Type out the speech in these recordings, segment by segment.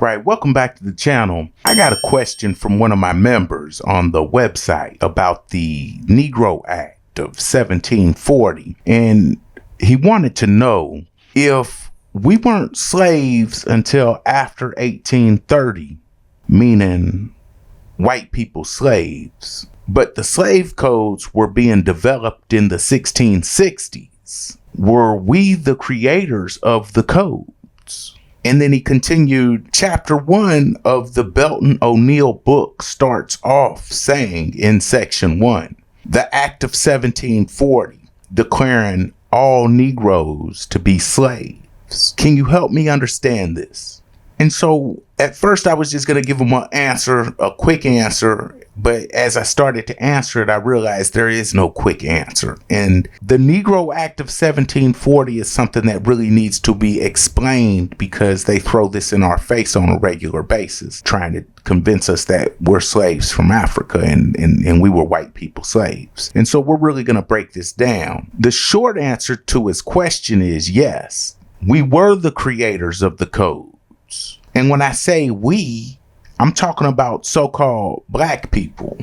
right, welcome back to the channel. I got a question from one of my members on the website about the Negro Act of 1740. And he wanted to know if we weren't slaves until after 1830, meaning white people slaves, but the slave codes were being developed in the 1660s. Were we the creators of the codes? And then he continued, chapter 1 of the Belton O'Neill book starts off saying in section 1, the Act of 1740, declaring all Negroes to be slaves. Can you help me understand this? And so at first I was just going to give him an answer, a quick answer. But as I started to answer it, I realized there is no quick answer. And the Negro Act of 1740 is something that really needs to be explained because they throw this in our face on a regular basis, trying to convince us that we're slaves from Africa and we were white people slaves. And so we're really going to break this down. The short answer to his question is yes, we were the creators of the codes. And when I say we, I'm talking about so-called black people.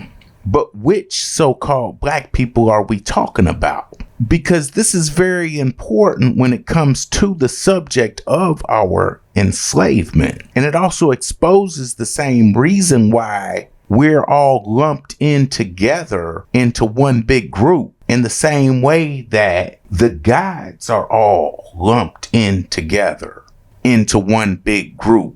But which so-called black people are we talking about? Because this is very important when it comes to the subject of our enslavement. And it also exposes the same reason why we're all lumped in together into one big group, in the same way that the gods are all lumped in together into one big group,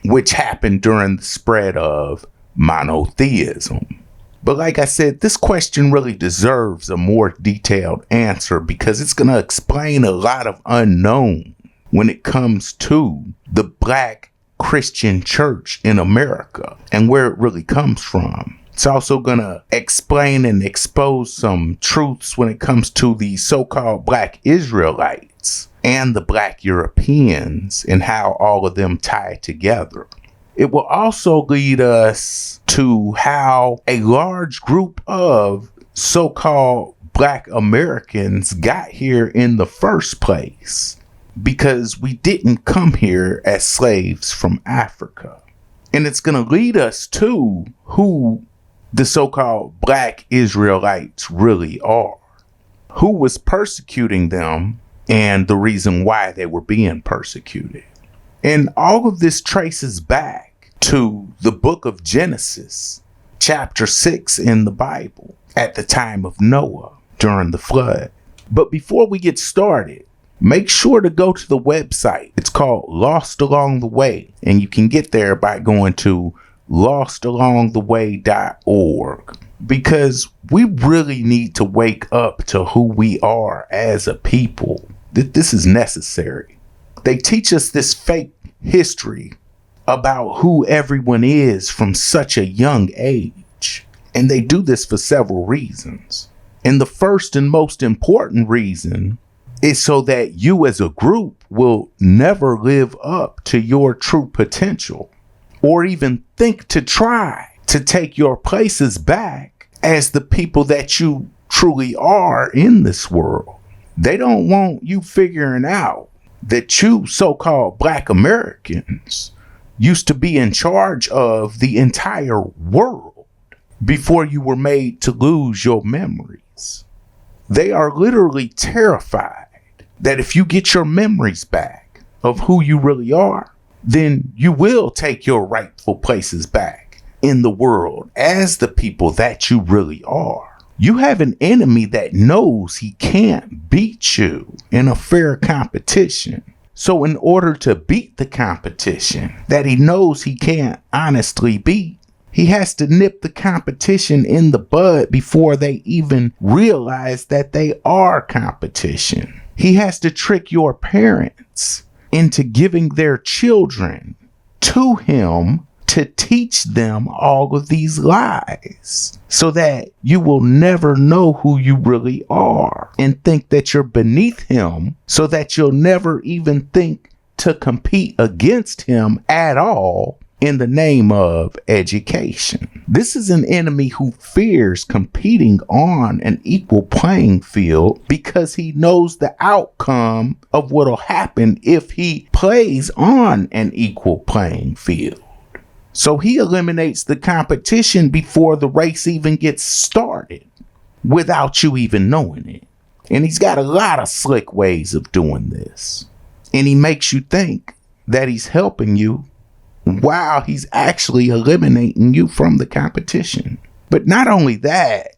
which happened during the spread of monotheism. But like I said, this question really deserves a more detailed answer because it's going to explain a lot of unknown when it comes to the Black Christian church in America and where it really comes from. It's also going to explain and expose some truths when it comes to the so-called Black Israelites and the Black Europeans and how all of them tie together. It will also lead us to how a large group of so-called Black Americans got here in the first place, because we didn't come here as slaves from Africa. And it's going to lead us to who the so-called Black Israelites really are, who was persecuting them, and the reason why they were being persecuted. And all of this traces back to the book of Genesis, chapter 6 in the Bible, at the time of Noah during the flood. But before we get started, make sure to go to the website. It's called Lost Along the Way, and you can get there by going to lostalongtheway.org. Because we really need to wake up to who we are as a people. This is necessary. They teach us this fake history about who everyone is from such a young age. And they do this for several reasons. And the first and most important reason is so that you as a group will never live up to your true potential, or even think to try to take your places back as the people that you truly are in this world. They don't want you figuring out that you so-called Black Americans used to be in charge of the entire world before you were made to lose your memories. They are literally terrified that if you get your memories back of who you really are, then you will take your rightful places back in the world as the people that you really are. You have an enemy that knows he can't beat you in a fair competition. So in order to beat the competition that he knows he can't honestly beat, he has to nip the competition in the bud before they even realize that they are competition. He has to trick your parents into giving their children to him to teach them all of these lies so that you will never know who you really are and think that you're beneath him, so that you'll never even think to compete against him at all in the name of education. This is an enemy who fears competing on an equal playing field because he knows the outcome of what'll happen if he plays on an equal playing field. So he eliminates the competition before the race even gets started without you even knowing it. And he's got a lot of slick ways of doing this. And he makes you think that he's helping you while he's actually eliminating you from the competition. But not only that,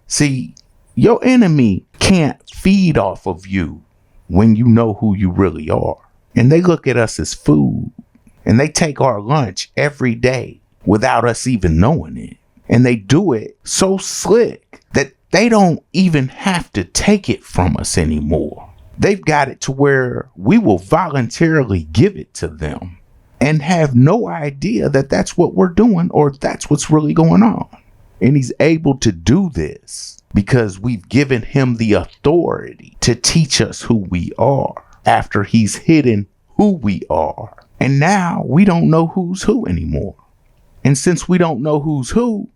see, your enemy can't feed off of you when you know who you really are. And they look at us as food, and they take our lunch every day without us even knowing it. And they do it so slick that they don't even have to take it from us anymore. They've got it to where we will voluntarily give it to them and have no idea that that's what we're doing or that's what's really going on. And he's able to do this because we've given him the authority to teach us who we are after he's hidden who we are. And now we don't know who's who anymore. And since we don't know who's who,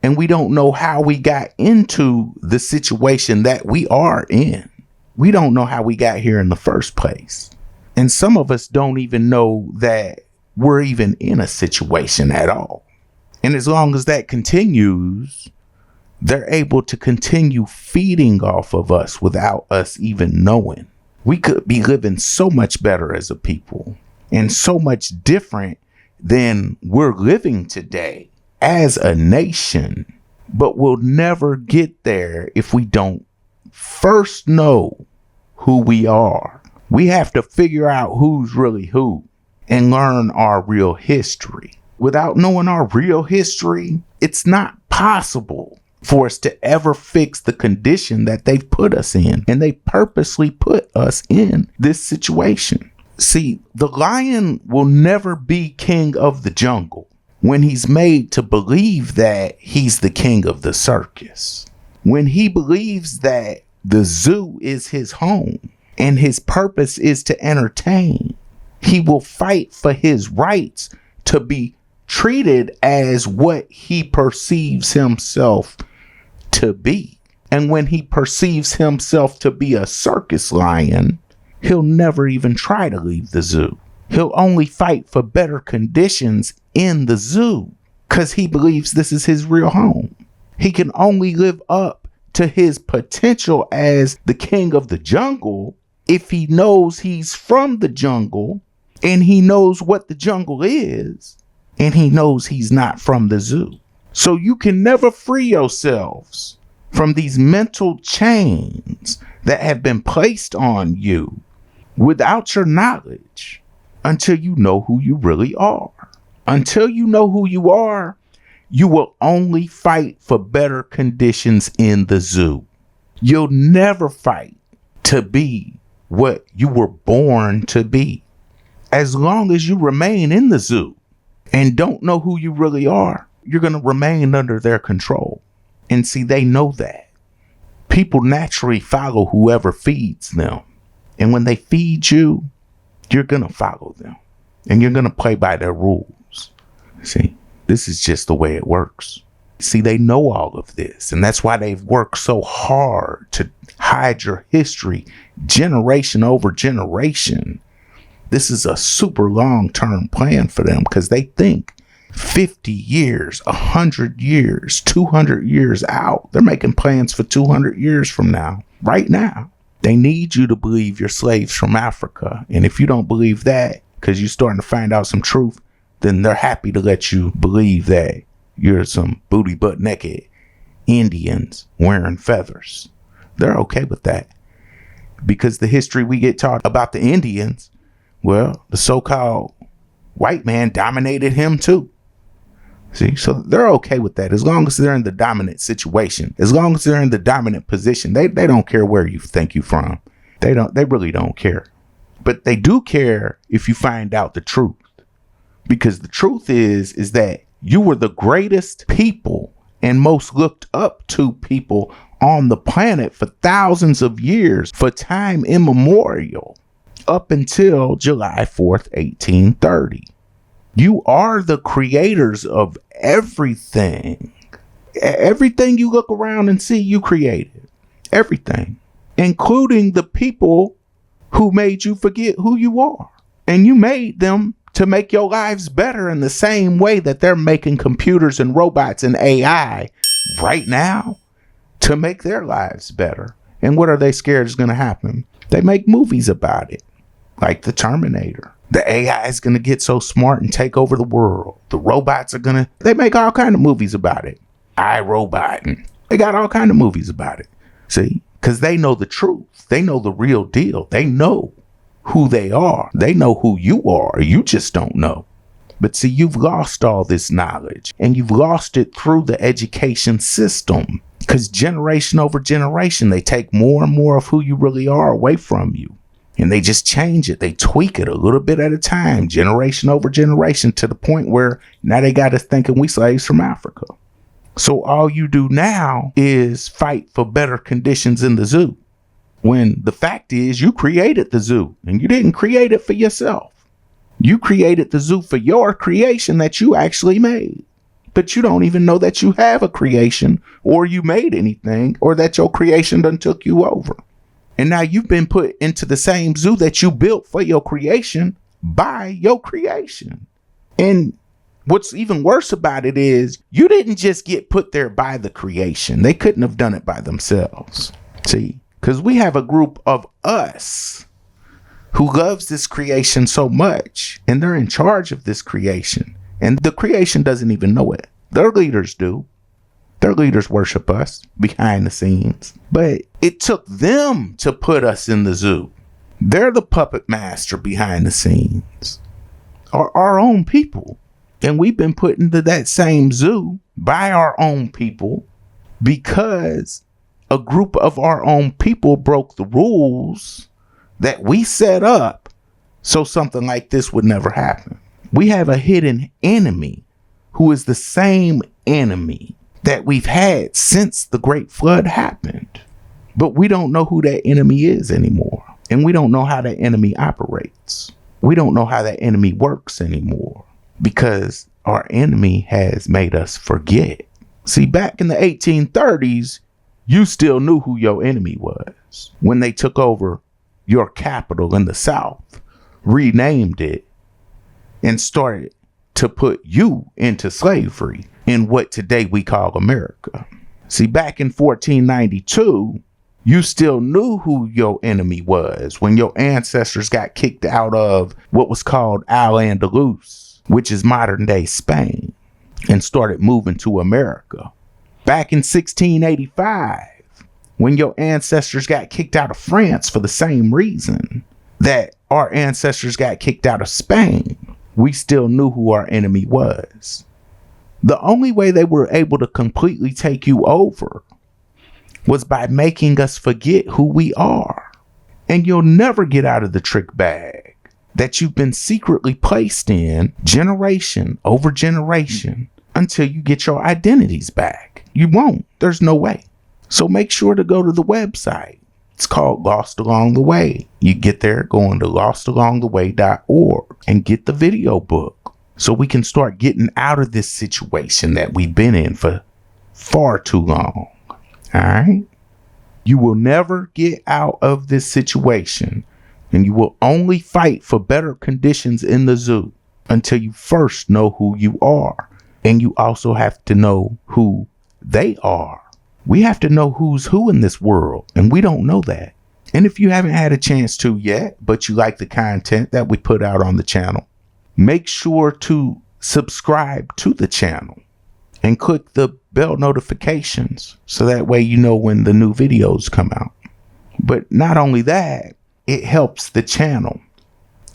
and we don't know how we got into the situation that we are in, we don't know how we got here in the first place. And some of us don't even know that we're even in a situation at all. And as long as that continues, they're able to continue feeding off of us without us even knowing. We could be living so much better as a people and so much different than we're living today as a nation. But we'll never get there if we don't first know who we are. We have to figure out who's really who and learn our real history. Without knowing our real history, it's not possible for us to ever fix the condition that they've put us in. And they purposely put us in this situation. See, the lion will never be king of the jungle when he's made to believe that he's the king of the circus. When he believes that the zoo is his home and his purpose is to entertain, he will fight for his rights to be treated as what he perceives himself to be. And when he perceives himself to be a circus lion, he'll never even try to leave the zoo. He'll only fight for better conditions in the zoo because he believes this is his real home. He can only live up to his potential as the king of the jungle if he knows he's from the jungle and he knows what the jungle is and he knows he's not from the zoo. So you can never free yourselves from these mental chains that have been placed on you without your knowledge until you know who you really are. Until you know who you are, you will only fight for better conditions in the zoo. You'll never fight to be what you were born to be. As long as you remain in the zoo and don't know who you really are, you're going to remain under their control. And see, they know that. People naturally follow whoever feeds them. And when they feed you, you're going to follow them. And you're going to play by their rules. See, this is just the way it works. See, they know all of this. And that's why they've worked so hard to hide your history generation over generation. This is a super long-term plan for them because they think 50 years, 100 years, 200 years out. They're making plans for 200 years from now, right now. They need you to believe you're slaves from Africa. And if you don't believe that, because you're starting to find out some truth, then they're happy to let you believe that you're some booty butt naked Indians wearing feathers. They're okay with that. Because the history we get taught about the Indians, well, the so-called white man dominated him too. See, so they're okay with that as long as they're in the dominant situation. As long as they're in the dominant position, they don't care where you think you're from. They really don't care. But they do care if you find out the truth. Because the truth is that you were the greatest people and most looked up to people on the planet for thousands of years, for time immemorial, up until July 4th, 1830. You are the creators of everything. Everything you look around and see, you created. Everything. Including the people who made you forget who you are. And you made them to make your lives better in the same way that they're making computers and robots and AI right now to make their lives better. And what are they scared is going to happen? They make movies about it, like the Terminator. The AI is going to get so smart and take over the world. The robots are going to, they make all kind of movies about it. iRobot, and they got all kind of movies about it. See, because they know the truth. They know the real deal. They know who they are. They know who you are. You just don't know. But see, you've lost all this knowledge, and you've lost it through the education system, because generation over generation, they take more and more of who you really are away from you. And they just change it. They tweak it a little bit at a time, generation over generation, to the point where now they got us thinking we slaves from Africa. So all you do now is fight for better conditions in the zoo, when the fact is you created the zoo, and you didn't create it for yourself. You created the zoo for your creation that you actually made. But you don't even know that you have a creation, or you made anything, or that your creation done took you over. And now you've been put into the same zoo that you built for your creation by your creation. And what's even worse about it is you didn't just get put there by the creation. They couldn't have done it by themselves. See, because we have a group of us who loves this creation so much, and they're in charge of this creation. And the creation doesn't even know it. Their leaders do. Their leaders worship us behind the scenes. But it took them to put us in the zoo. They're the puppet master behind the scenes. Our own people. And we've been put into that same zoo by our own people because a group of our own people broke the rules that we set up so something like this would never happen. We have a hidden enemy who is the same enemy that we've had since the Great Flood happened. But we don't know who that enemy is anymore. And we don't know how that enemy operates. We don't know how that enemy works anymore because our enemy has made us forget. See, back in the 1830s, you still knew who your enemy was. When they took over your capital in the South, renamed it, and started to put you into slavery in what today we call America. See, back in 1492, you still knew who your enemy was when your ancestors got kicked out of what was called Al-Andalus, which is modern day Spain, and started moving to America. Back in 1685, when your ancestors got kicked out of France for the same reason that our ancestors got kicked out of Spain, we still knew who our enemy was. The only way they were able to completely take you over was by making us forget who we are. And you'll never get out of the trick bag that you've been secretly placed in generation over generation until you get your identities back. You won't. There's no way. So make sure to go to the website. It's called Lost Along the Way. You get there going to lostalongtheway.org and get the video book so we can start getting out of this situation that we've been in for far too long. All right? You will never get out of this situation, and you will only fight for better conditions in the zoo until you first know who you are. And you also have to know who they are. We have to know who's who in this world, and we don't know that. And if you haven't had a chance to yet, but you like the content that we put out on the channel, make sure to subscribe to the channel and click the bell notifications so that way you know when the new videos come out. But not only that, it helps the channel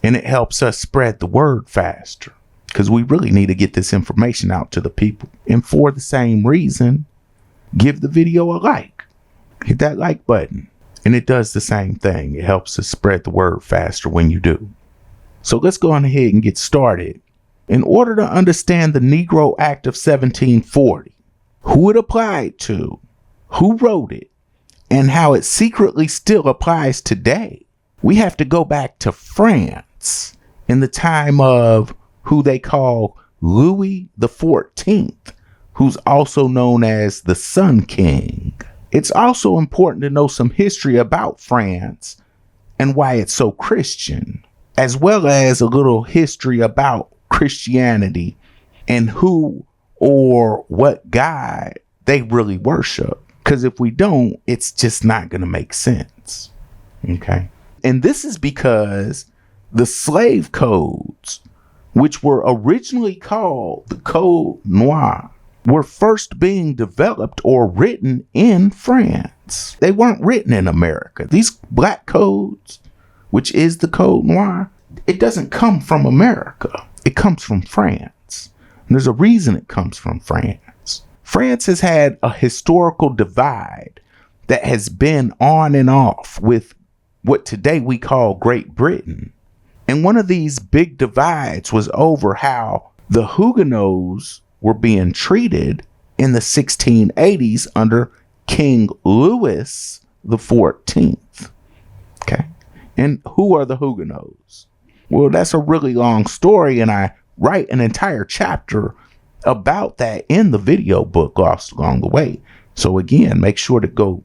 and it helps us spread the word faster because we really need to get this information out to the people. And for the same reason, give the video a like. Hit that like button. And it does the same thing. It helps us spread the word faster when you do. So let's go on ahead and get started. In order to understand the Negro Act of 1740, who it applied to, who wrote it, and how it secretly still applies today, we have to go back to France in the time of who they call Louis the 14th, who's also known as the Sun King. It's also important to know some history about France and why it's so Christian, as well as a little history about Christianity and who or what God they really worship. Because if we don't, it's just not going to make sense. Okay. And this is because the slave codes, which were originally called the Code Noir, were first being developed or written in France. They weren't written in America. These black codes, which is the Code Noir, it doesn't come from America. It comes from France. And there's a reason it comes from France. France has had a historical divide that has been on and off with what today we call Great Britain. And one of these big divides was over how the Huguenots were being treated in the 1680s under King Louis the 14th. Okay. And who are the Huguenots? Well, that's a really long story, and I write an entire chapter about that in the video book Lost Along the Way. So again, make sure to go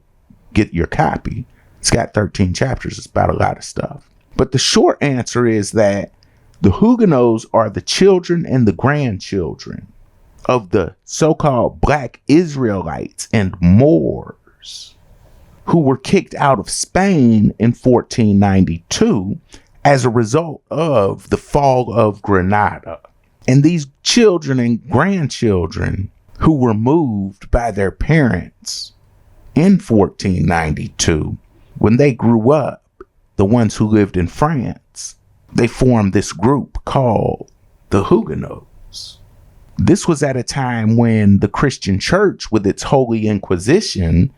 get your copy. It's got 13 chapters. It's about a lot of stuff. But the short answer is that the Huguenots are the children and the grandchildren of the so-called Black Israelites and Moors who were kicked out of Spain in 1492 as a result of the fall of Granada. And these children and grandchildren who were moved by their parents in 1492, when they grew up, the ones who lived in France, they formed this group called the Huguenots. This was at a time when the Christian church, with its Holy Inquisition,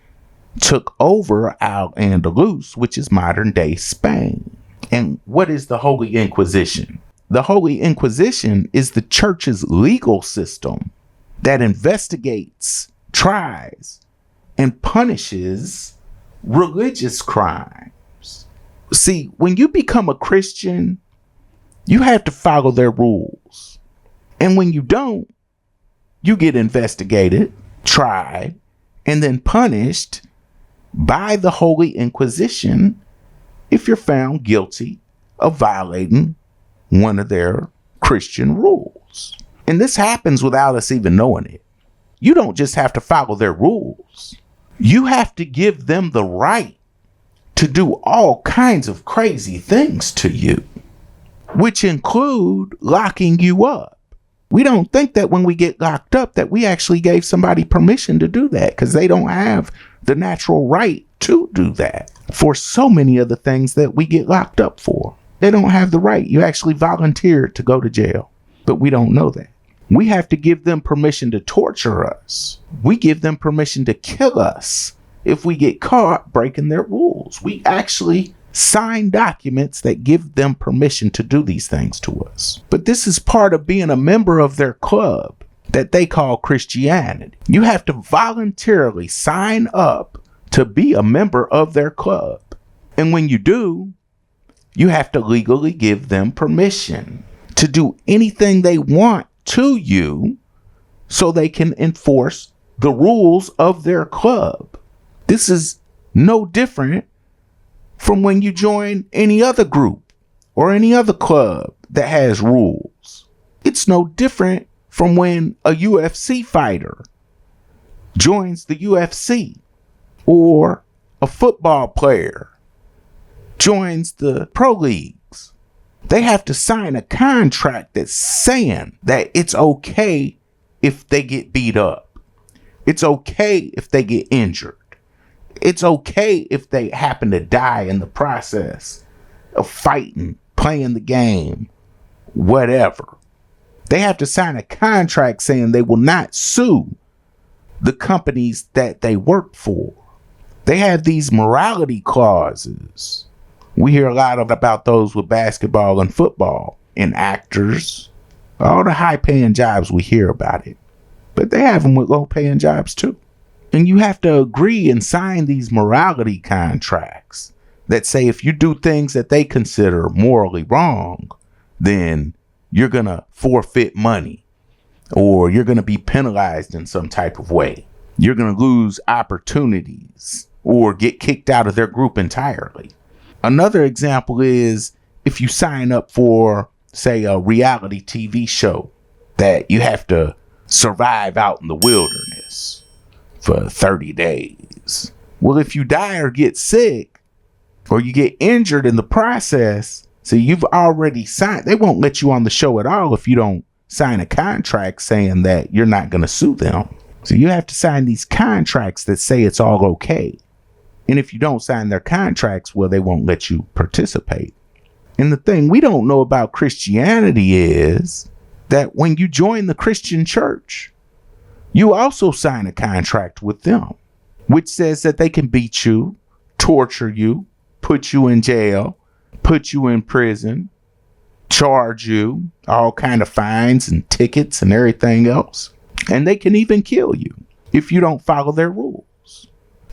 took over Al-Andalus, which is modern day Spain. And what is the Holy Inquisition? The Holy Inquisition is the church's legal system that investigates, tries, and punishes religious crimes. See, when you become a Christian, you have to follow their rules. And when you don't, you get investigated, tried, and then punished by the Holy Inquisition if you're found guilty of violating one of their Christian rules. And this happens without us even knowing it. You don't just have to follow their rules. You have to give them the right to do all kinds of crazy things to you, which include locking you up. We don't think that when we get locked up that we actually gave somebody permission to do that, because they don't have the natural right to do that for so many of the things that we get locked up for. They don't have the right. You actually volunteered to go to jail, but we don't know that. We have to give them permission to torture us. We give them permission to kill us if we get caught breaking their rules. We actually sign documents that give them permission to do these things to us. But this is part of being a member of their club that they call Christianity. You have to voluntarily sign up to be a member of their club. And when you do, you have to legally give them permission to do anything they want to you so they can enforce the rules of their club. This is no different from when you join any other group or any other club that has rules. It's no different from when a UFC fighter joins the UFC or a football player joins the pro leagues. They have to sign a contract that's saying that it's okay if they get beat up. It's okay if they get injured. It's okay if they happen to die in the process of fighting, playing the game, whatever. They have to sign a contract saying they will not sue the companies that they work for. They have these morality clauses. We hear a lot about those with basketball and football and actors, all the high paying jobs we hear about it. But they have them with low paying jobs too. And you have to agree and sign these morality contracts that say if you do things that they consider morally wrong, then you're going to forfeit money, or you're going to be penalized in some type of way. You're going to lose opportunities or get kicked out of their group entirely. Another example is if you sign up for, say, a reality TV show that you have to survive out in the wilderness for 30 days. Well, if you die or get sick or you get injured in the process, so you've already signed, they won't let you on the show at all if you don't sign a contract saying that you're not going to sue them. So you have to sign these contracts that say it's all okay. And if you don't sign their contracts, well, they won't let you participate. And the thing we don't know about Christianity is that when you join the Christian church, you also sign a contract with them, which says that they can beat you, torture you, put you in jail, put you in prison, charge you all kind of fines and tickets and everything else. And they can even kill you if you don't follow their rules.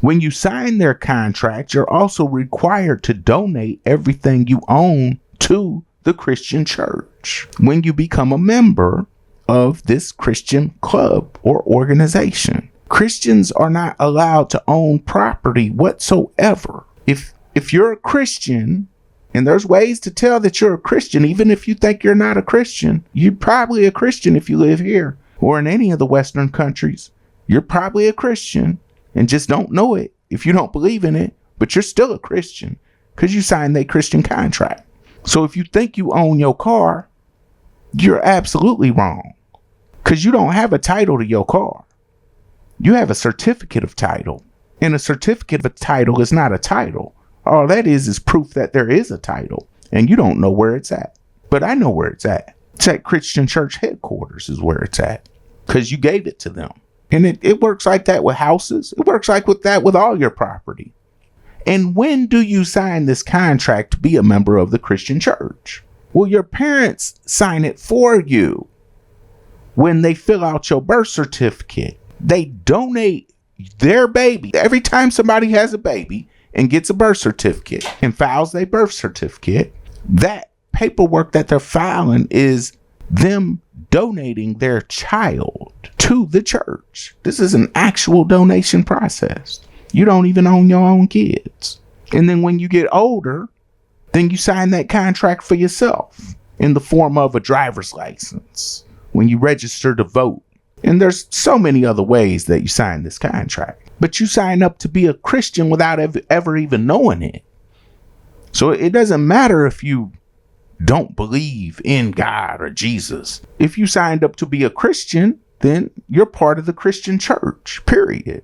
When you sign their contract, you're also required to donate everything you own to the Christian church when you become a member of this Christian club or organization. Christians are not allowed to own property whatsoever. If you're a Christian, and there's ways to tell that you're a Christian, even if you think you're not a Christian, you're probably a Christian if you live here or in any of the Western countries. You're probably a Christian and just don't know it if you don't believe in it, but you're still a Christian because you signed a Christian contract. So if you think you own your car, you're absolutely wrong because you don't have a title to your car. You have a certificate of title, and a certificate of title is not a title. All that is proof that there is a title, and you don't know where it's at. But I know where it's at. It's at Christian Church headquarters is where it's at because you gave it to them. And it works like that with houses. It works like that with all your property. And when do you sign this contract to be a member of the Christian church? Well, your parents sign it for you when they fill out your birth certificate. They donate their baby. Every time somebody has a baby and gets a birth certificate and files their birth certificate, that paperwork that they're filing is them donating their child to the church. This is an actual donation process. You don't even own your own kids. And then when you get older, then you sign that contract for yourself in the form of a driver's license when you register to vote. And there's so many other ways that you sign this contract. But you sign up to be a Christian without ever even knowing it. So it doesn't matter if you don't believe in God or Jesus. If you signed up to be a Christian, then you're part of the Christian church, period.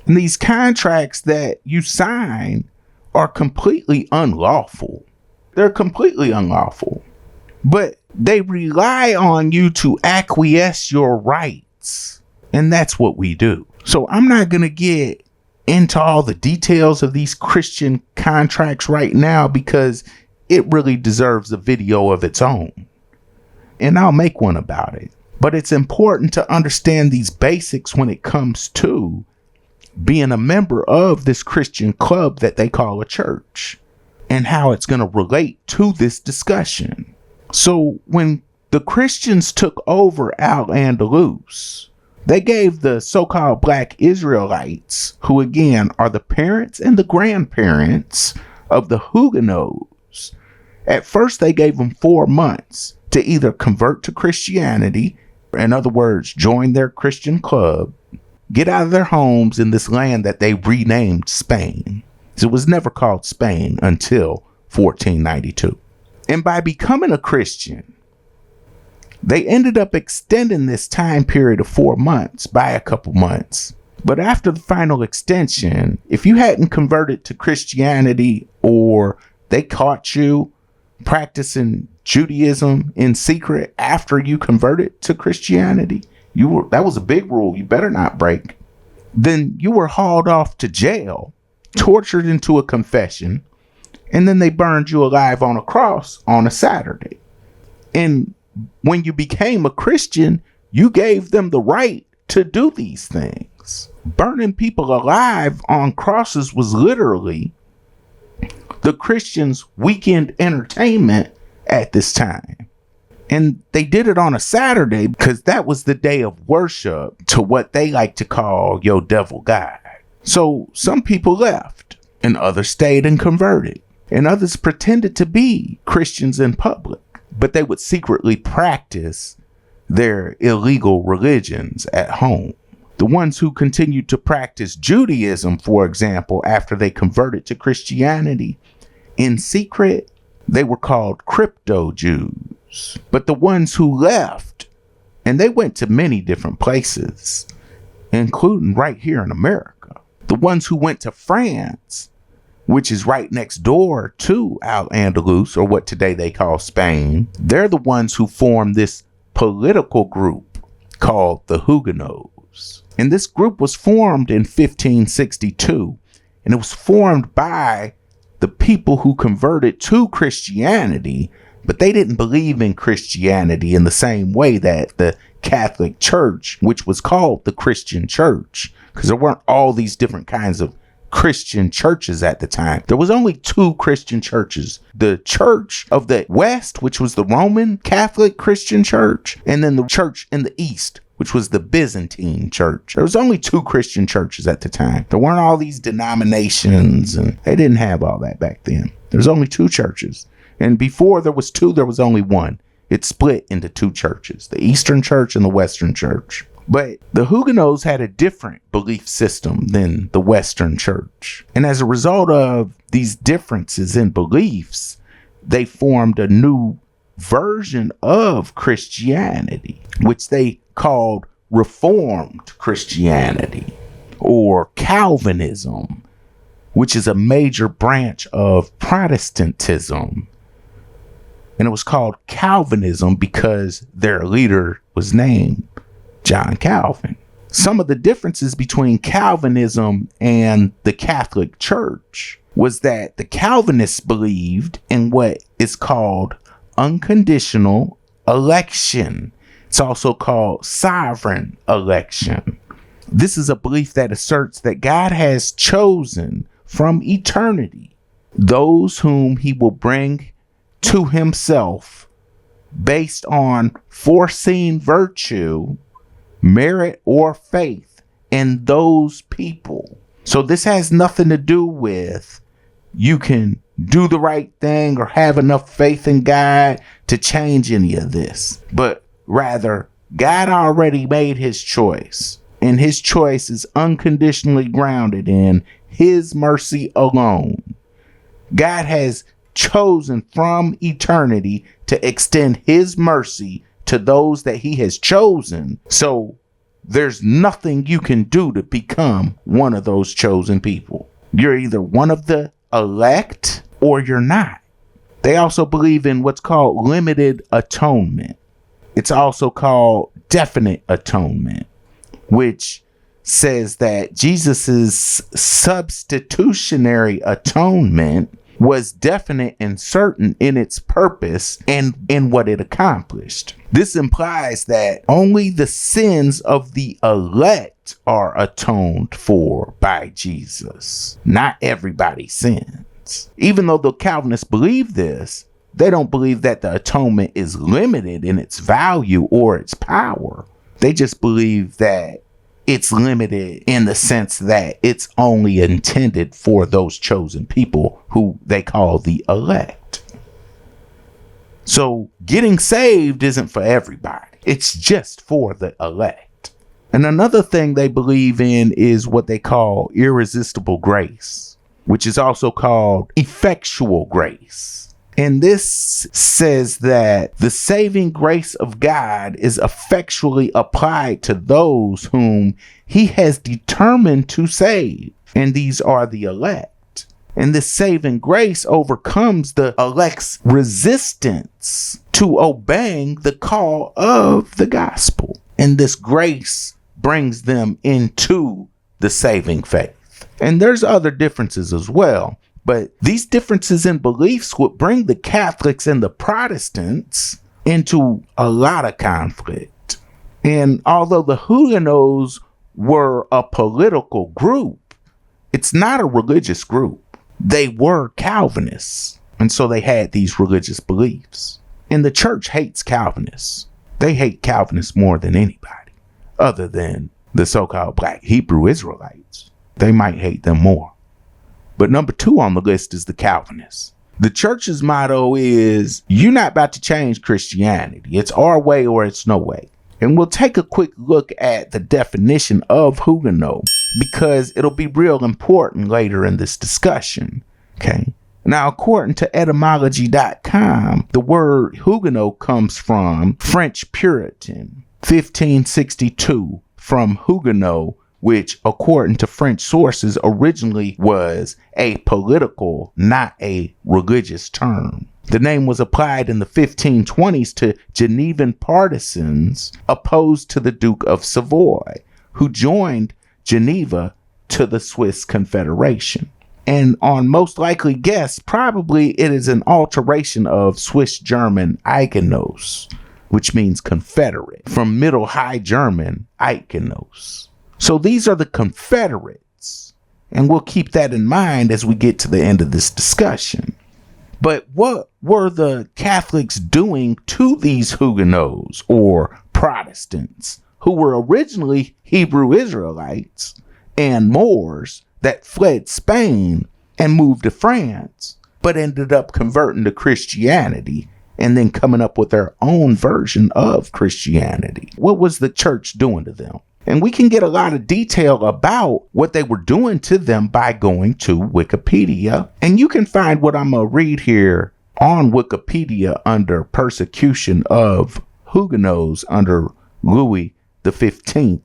And these contracts that you sign are completely unlawful. They're completely unlawful. But they rely on you to acquiesce your rights. And that's what we do. So I'm not going to get into all the details of these Christian contracts right now because it really deserves a video of its own. And I'll make one about it. But it's important to understand these basics when it comes to being a member of this Christian club that they call a church and how it's going to relate to this discussion. So when the Christians took over Al-Andalus, they gave the so-called Black Israelites, who again are the parents and the grandparents of the Huguenots, at first they gave them 4 months to either convert to Christianity, in other words, join their Christian club, get out of their homes in this land that they renamed Spain. It was never called Spain until 1492. And by becoming a Christian, they ended up extending this time period of 4 months by a couple months. But after the final extension, if you hadn't converted to Christianity or they caught you practicing Judaism in secret after you converted to Christianity, that was a big rule you better not break. Then you were hauled off to jail, tortured into a confession, and then they burned you alive on a cross on a Saturday. And when you became a Christian, you gave them the right to do these things. Burning people alive on crosses was literally the Christians' weekend entertainment at this time. And they did it on a Saturday because that was the day of worship to what they like to call your devil god. So some people left and others stayed and converted. And others pretended to be Christians in public, but they would secretly practice their illegal religions at home. The ones who continued to practice Judaism, for example, after they converted to Christianity in secret, they were called crypto Jews. But the ones who left, and they went to many different places, including right here in America, the ones who went to France, which is right next door to Al-Andalus, or what today they call Spain, they're the ones who formed this political group called the Huguenots. And this group was formed in 1562, and it was formed by the people who converted to Christianity, but they didn't believe in Christianity in the same way that the Catholic Church, which was called the Christian Church, because there weren't all these different kinds of Christian churches at the time. There was only two Christian churches: the Church of the West, which was the Roman Catholic Christian Church, and then the church in the East, which was the Byzantine Church. There was only two Christian churches at the time. There weren't all these denominations, and they didn't have all that back then. There's only two churches. And before there was two, there was only one. It split into two churches, the Eastern Church and the Western Church. But the Huguenots had a different belief system than the Western Church. And as a result of these differences in beliefs, they formed a new version of Christianity, which they called Reformed Christianity, or Calvinism, which is a major branch of Protestantism. And it was called Calvinism because their leader was named John Calvin. Some of the differences between Calvinism and the Catholic Church was that the Calvinists believed in what is called unconditional election. It's also called sovereign election. This is a belief that asserts that God has chosen from eternity those whom he will bring to himself based on foreseen virtue, merit, or faith in those people. So this has nothing to do with you can do the right thing or have enough faith in God to change any of this, but rather God already made his choice, and his choice is unconditionally grounded in his mercy alone. God has chosen from eternity to extend his mercy to those that he has chosen. So there's nothing you can do to become one of those chosen people. You're either one of the elect or you're not. They also believe in what's called limited atonement. It's also called definite atonement, which says that Jesus's substitutionary atonement was definite and certain in its purpose and in what it accomplished. This implies that only the sins of the elect are atoned for by Jesus, not everybody's sins. Even though the Calvinists believe this, they don't believe that the atonement is limited in its value or its power. They just believe that it's limited in the sense that it's only intended for those chosen people who they call the elect. So getting saved isn't for everybody. It's just for the elect. And another thing they believe in is what they call irresistible grace, which is also called effectual grace. And this says that the saving grace of God is effectually applied to those whom he has determined to save. And these are the elect. And this saving grace overcomes the elect's resistance to obeying the call of the gospel. And this grace brings them into the saving faith. And there's other differences as well. But these differences in beliefs would bring the Catholics and the Protestants into a lot of conflict. And although the Huguenots were a political group, it's not a religious group. They were Calvinists, and so they had these religious beliefs. And the church hates Calvinists. They hate Calvinists more than anybody, other than the so-called black Hebrew Israelites. They might hate them more. But number 2 on the list is the Calvinists. The church's motto is, you're not about to change Christianity. It's our way or it's no way. And we'll take a quick look at the definition of Huguenot because it'll be real important later in this discussion. Okay. Now, according to etymology.com, the word Huguenot comes from French Puritan, 1562, from Huguenot, which, according to French sources, originally was a political, not a religious term. The name was applied in the 1520s to Genevan partisans opposed to the Duke of Savoy, who joined Geneva to the Swiss Confederation. And on most likely guess, probably it is an alteration of Swiss German Huguenots, which means Confederate, from Middle High German Huguenots. So these are the Confederates, and we'll keep that in mind as we get to the end of this discussion. But what were the Catholics doing to these Huguenots or Protestants who were originally Hebrew Israelites and Moors that fled Spain and moved to France, but ended up converting to Christianity and then coming up with their own version of Christianity? What was the church doing to them? And we can get a lot of detail about what they were doing to them by going to Wikipedia. And you can find what I'm going to read here on Wikipedia under persecution of Huguenots under Louis XV.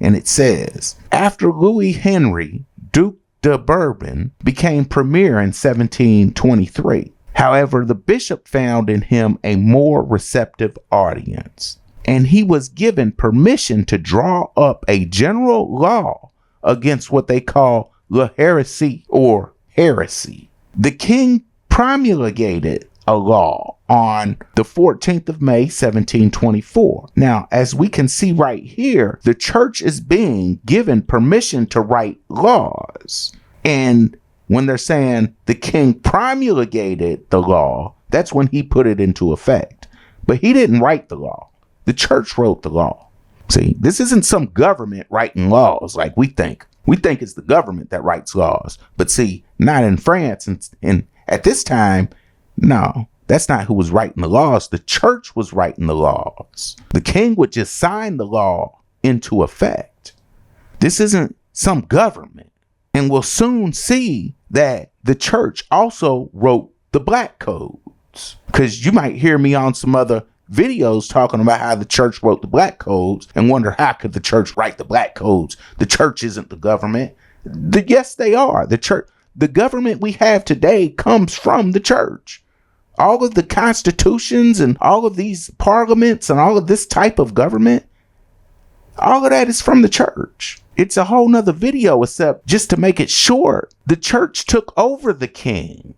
And it says, after Louis Henry, Duke de Bourbon, became premier in 1723. However, the bishop found in him a more receptive audience, and he was given permission to draw up a general law against what they call la heresy or heresy. The king promulgated a law on the 14th of May, 1724. Now, as we can see right here, the church is being given permission to write laws. And when they're saying the king promulgated the law, that's when he put it into effect. But he didn't write the law. The church wrote the law. See, this isn't some government writing laws like we think. We think it's the government that writes laws. But see, not in France. And at this time, no, that's not who was writing the laws. The church was writing the laws. The king would just sign the law into effect. This isn't some government. And we'll soon see that the church also wrote the black codes. Because you might hear me on some other videos talking about how the church wrote the black codes and wonder how could the church write the black codes? The church isn't the government. Yes, they are. The church, the government we have today comes from the church. All of the constitutions and all of these parliaments and all of this type of government, all of that is from the church. It's a whole nother video, except just to make it short, the church took over the king.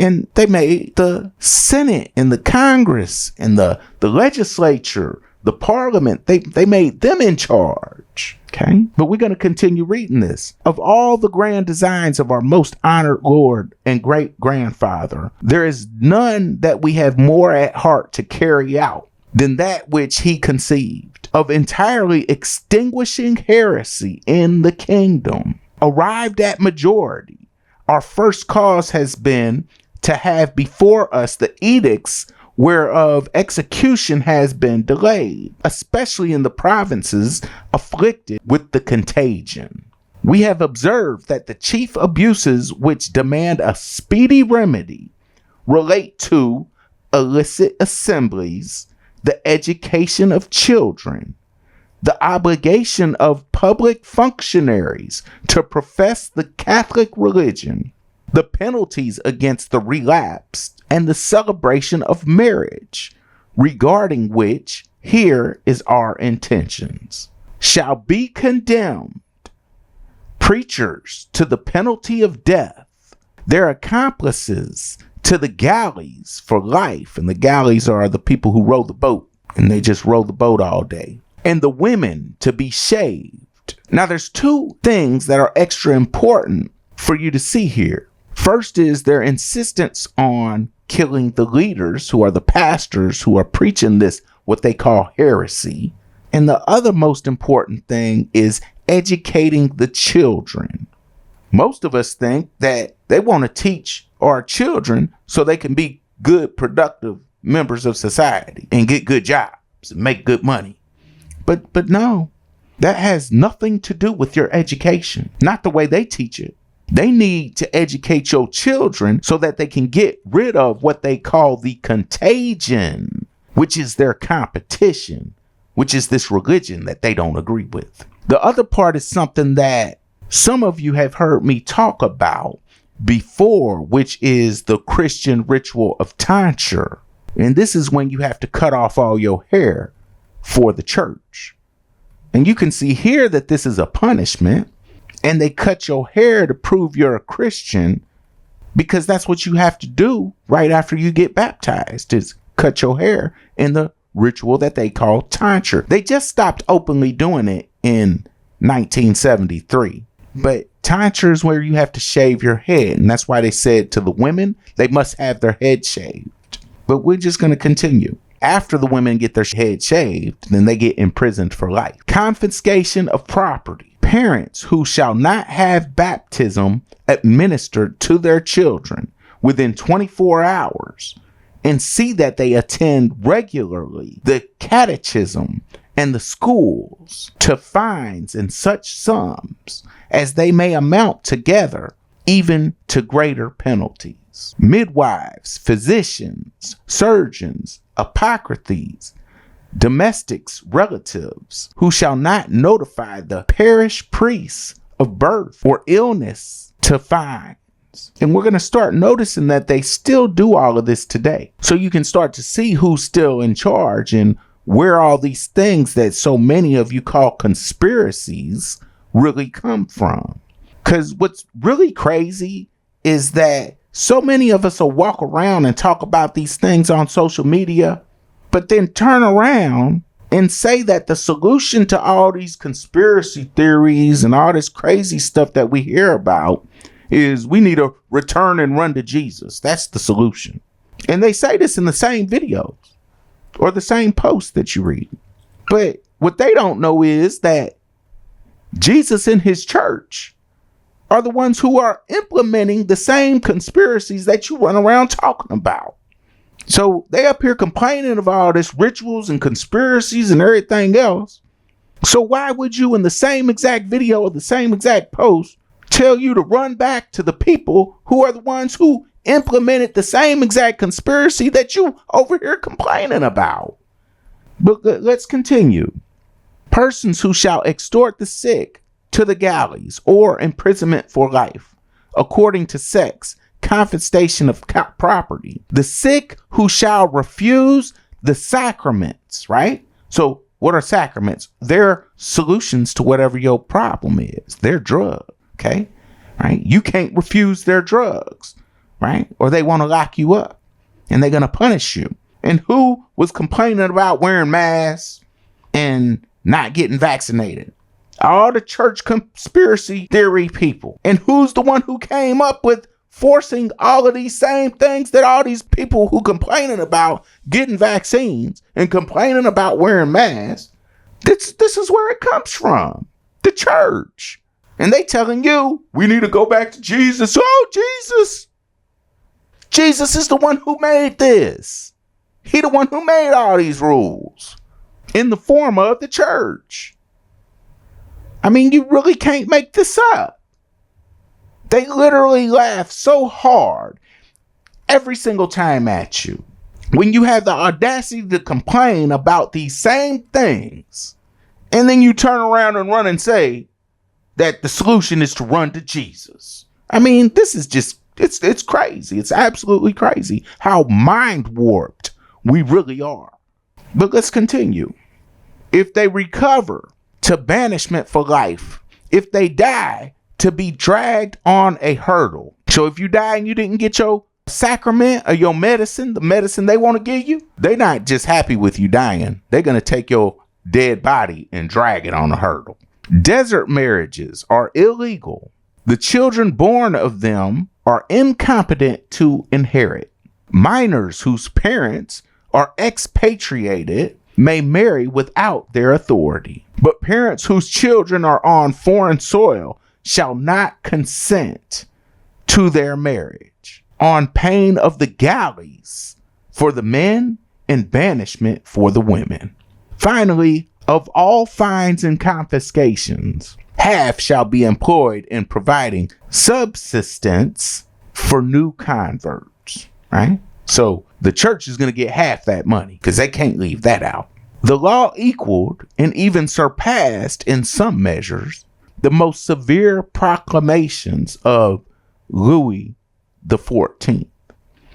And they made the Senate and the Congress and the legislature, the parliament, they made them in charge. Okay. But we're going to continue reading this. Of all the grand designs of our most honored Lord and great grandfather, there is none that we have more at heart to carry out than that which he conceived, of entirely extinguishing heresy in the kingdom. Arrived at majority, our first cause has been to have before us the edicts whereof execution has been delayed, especially in the provinces afflicted with the contagion. We have observed that the chief abuses which demand a speedy remedy relate to illicit assemblies, the education of children, the obligation of public functionaries to profess the Catholic religion, the penalties against the relapsed, and the celebration of marriage, regarding which here is our intentions, shall be condemned preachers to the penalty of death, their accomplices to the galleys for life. And the galleys are the people who row the boat, and they just row the boat all day, and the women to be shaved. Now there's two things that are extra important for you to see here. First is their insistence on killing the leaders who are the pastors who are preaching this, what they call heresy. And the other most important thing is educating the children. Most of us think that they want to teach our children so they can be good, productive members of society and get good jobs and make good money. But no, that has nothing to do with your education, not the way they teach it. They need to educate your children so that they can get rid of what they call the contagion, which is their competition, which is this religion that they don't agree with. The other part is something that some of you have heard me talk about before, which is the Christian ritual of tonsure. And this is when you have to cut off all your hair for the church. And you can see here that this is a punishment. And they cut your hair to prove you're a Christian, because that's what you have to do right after you get baptized, is cut your hair in the ritual that they call tonsure. They just stopped openly doing it in 1973. But tonsure is where you have to shave your head. And that's why they said to the women, they must have their head shaved. But we're just going to continue. After the women get their head shaved, then they get imprisoned for life. Confiscation of property. Parents who shall not have baptism administered to their children within 24 hours and see that they attend regularly the catechism and the schools, to fines and such sums as they may amount together, even to greater penalties. Midwives, physicians, surgeons, apocrites, domestics, relatives, who shall not notify the parish priests of birth or illness, to fines. And we're going to start noticing that they still do all of this today. So you can start to see who's still in charge and where all these things that so many of you call conspiracies really come from. Because what's really crazy is that so many of us will walk around and talk about these things on social media, but then turn around and say that the solution to all these conspiracy theories and all this crazy stuff that we hear about is we need to return and run to Jesus. That's the solution. And they say this in the same videos or the same posts that you read. But what they don't know is that Jesus and his church are the ones who are implementing the same conspiracies that you run around talking about. So they up here complaining of all this rituals and conspiracies and everything else. So why would you, in the same exact video or the same exact post, tell you to run back to the people who are the ones who implemented the same exact conspiracy that you over here complaining about? But let's continue. Persons who shall extort the sick to the galleys or imprisonment for life, according to sex, confiscation of property. The sick who shall refuse the sacraments, right? So what are sacraments? They're solutions to whatever your problem is. They're drugs, okay? Right? You can't refuse their drugs, right? Or they want to lock you up and they're going to punish you. And who was complaining about wearing masks and not getting vaccinated? All the church conspiracy theory people. And who's the one who came up with forcing all of these same things that all these people who complaining about getting vaccines and complaining about wearing masks? This is where it comes from. The church. And they telling you, we need to go back to Jesus. Oh, Jesus. Jesus is the one who made this. He the one who made all these rules in the form of the church. I mean, you really can't make this up. They literally laugh so hard every single time at you when you have the audacity to complain about these same things. And then you turn around and run and say that the solution is to run to Jesus. I mean, this is just, it's crazy. It's absolutely crazy how mind warped we really are. But let's continue. If they recover, to banishment for life. If they die, to be dragged on a hurdle. So if you die and you didn't get your sacrament or your medicine, the medicine they want to give you, they're not just happy with you dying. They're going to take your dead body and drag it on a hurdle. Desert marriages are illegal. The children born of them are incompetent to inherit. Minors whose parents are expatriated may marry without their authority, but parents whose children are on foreign soil shall not consent to their marriage, on pain of the galleys for the men and banishment for the women. Finally, of all fines and confiscations, half shall be employed in providing subsistence for new converts, right? So the church is going to get half that money because they can't leave that out. The law equaled and even surpassed in some measures the most severe proclamations of Louis XIV.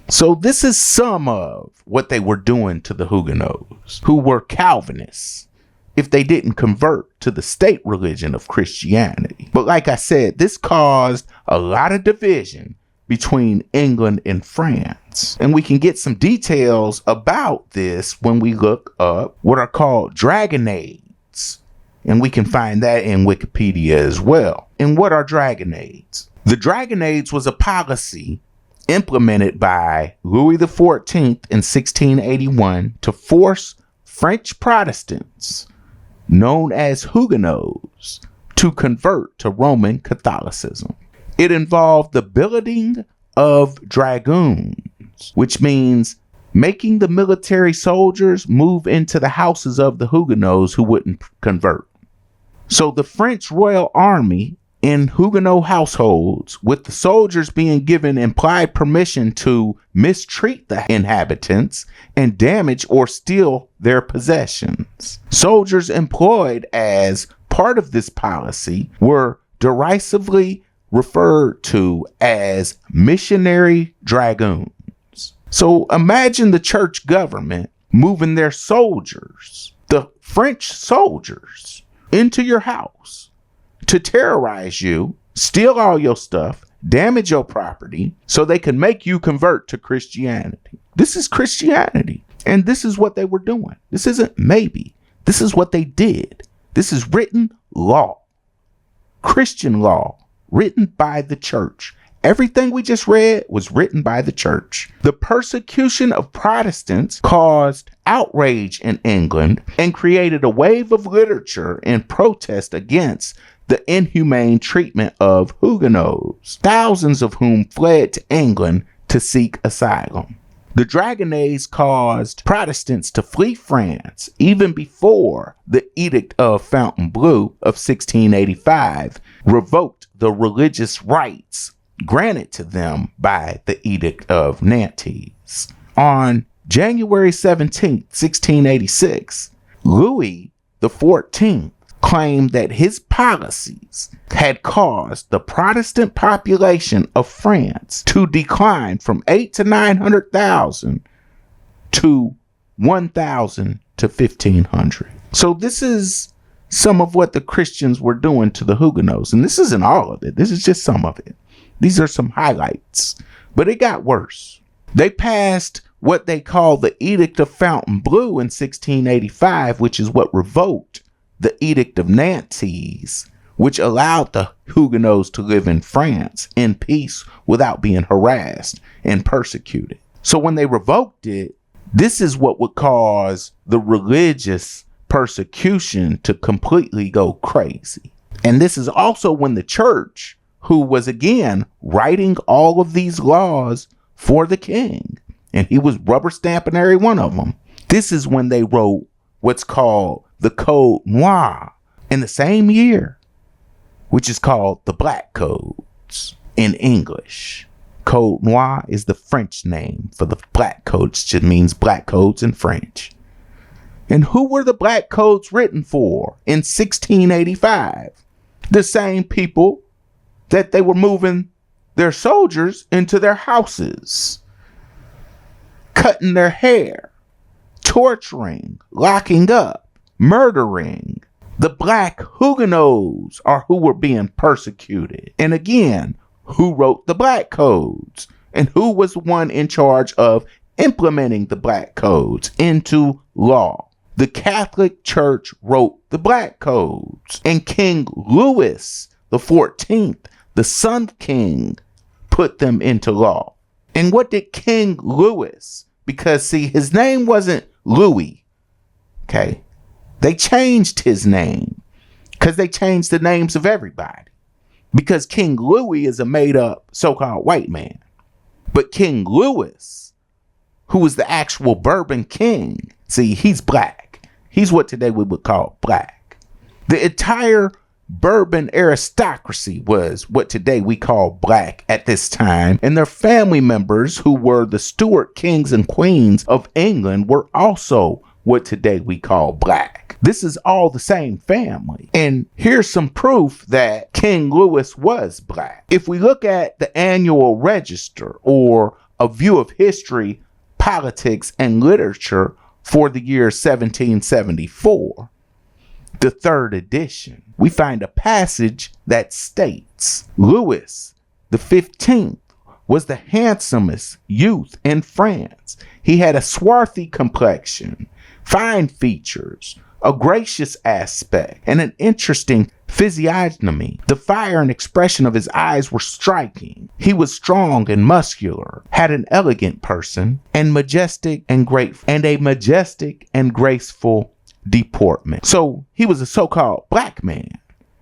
So this is some of what they were doing to the Huguenots, who were Calvinists, if they didn't convert to the state religion of Christianity. But like I said, this caused a lot of division between England and France. And we can get some details about this when we look up what are called dragonnades. And we can find that in Wikipedia as well. And what are dragonnades? The dragonnades was a policy implemented by Louis XIV in 1681 to force French Protestants, known as Huguenots, to convert to Roman Catholicism. It involved the billeting of dragoons, which means making the military soldiers move into the houses of the Huguenots who wouldn't convert. So the French Royal Army in Huguenot households, with the soldiers being given implied permission to mistreat the inhabitants and damage or steal their possessions. Soldiers employed as part of this policy were derisively referred to as missionary dragoons. So imagine the church government moving their soldiers, the French soldiers, into your house to terrorize you, steal all your stuff, damage your property, so they can make you convert to Christianity. This is Christianity. And this is what they were doing. This isn't maybe. This is what they did. This is written law. Christian law, written by the church. Everything we just read was written by the church. The persecution of Protestants caused outrage in England and created a wave of literature in protest against the inhumane treatment of Huguenots, thousands of whom fled to England to seek asylum. The dragonnades caused Protestants to flee France even before the Edict of Fontainebleau of 1685 revoked the religious rights granted to them by the Edict of Nantes. On January 17, 1686, Louis XIV claimed that his policies had caused the Protestant population of France to decline from 800,000 to 900,000 to 1,000 to 1,500. So this is some of what the Christians were doing to the Huguenots. And this isn't all of it. This is just some of it. These are some highlights. But it got worse. They passed what they call the Edict of Fontainebleau in 1685, which is what revoked the Edict of Nantes, which allowed the Huguenots to live in France in peace without being harassed and persecuted. So when they revoked it, this is what would cause the religious persecution to completely go crazy. And this is also when the church, who was again writing all of these laws for the king, and he was rubber stamping every one of them, this is when they wrote what's called the Code Noir in the same year, which is called the Black Codes in English. Code Noir is the French name for the Black Codes. It just means Black Codes in French. And who were the Black Codes written for in 1685? The same people that they were moving their soldiers into their houses, cutting their hair, torturing, locking up, murdering. The Black Huguenots are who were being persecuted. And again, who wrote the Black Codes? And who was the one in charge of implementing the Black Codes into law? The Catholic Church wrote the Black Codes. And King Louis XIV, the Sun King, put them into law. And what did King Louis, because see, his name wasn't Louis, okay? They changed his name because they changed the names of everybody. Because King Louis is a made up so-called white man. But King Louis, who was the actual Bourbon king, see, he's black. He's what today we would call black. The entire Bourbon aristocracy was what today we call black at this time, and their family members, who were the Stuart kings and queens of England, were also what today we call black. This is all the same family. And here's some proof that King Louis was black. If we look at the Annual Register, or A View of History, Politics, and Literature for the year 1774, the third edition, we find a passage that states, Louis the 15th was the handsomest youth in France. He had a swarthy complexion, fine features, a gracious aspect, and an interesting physiognomy. The fire and expression of his eyes were striking. He was strong and muscular, had an elegant person, and a majestic and graceful deportment. So he was a so-called black man.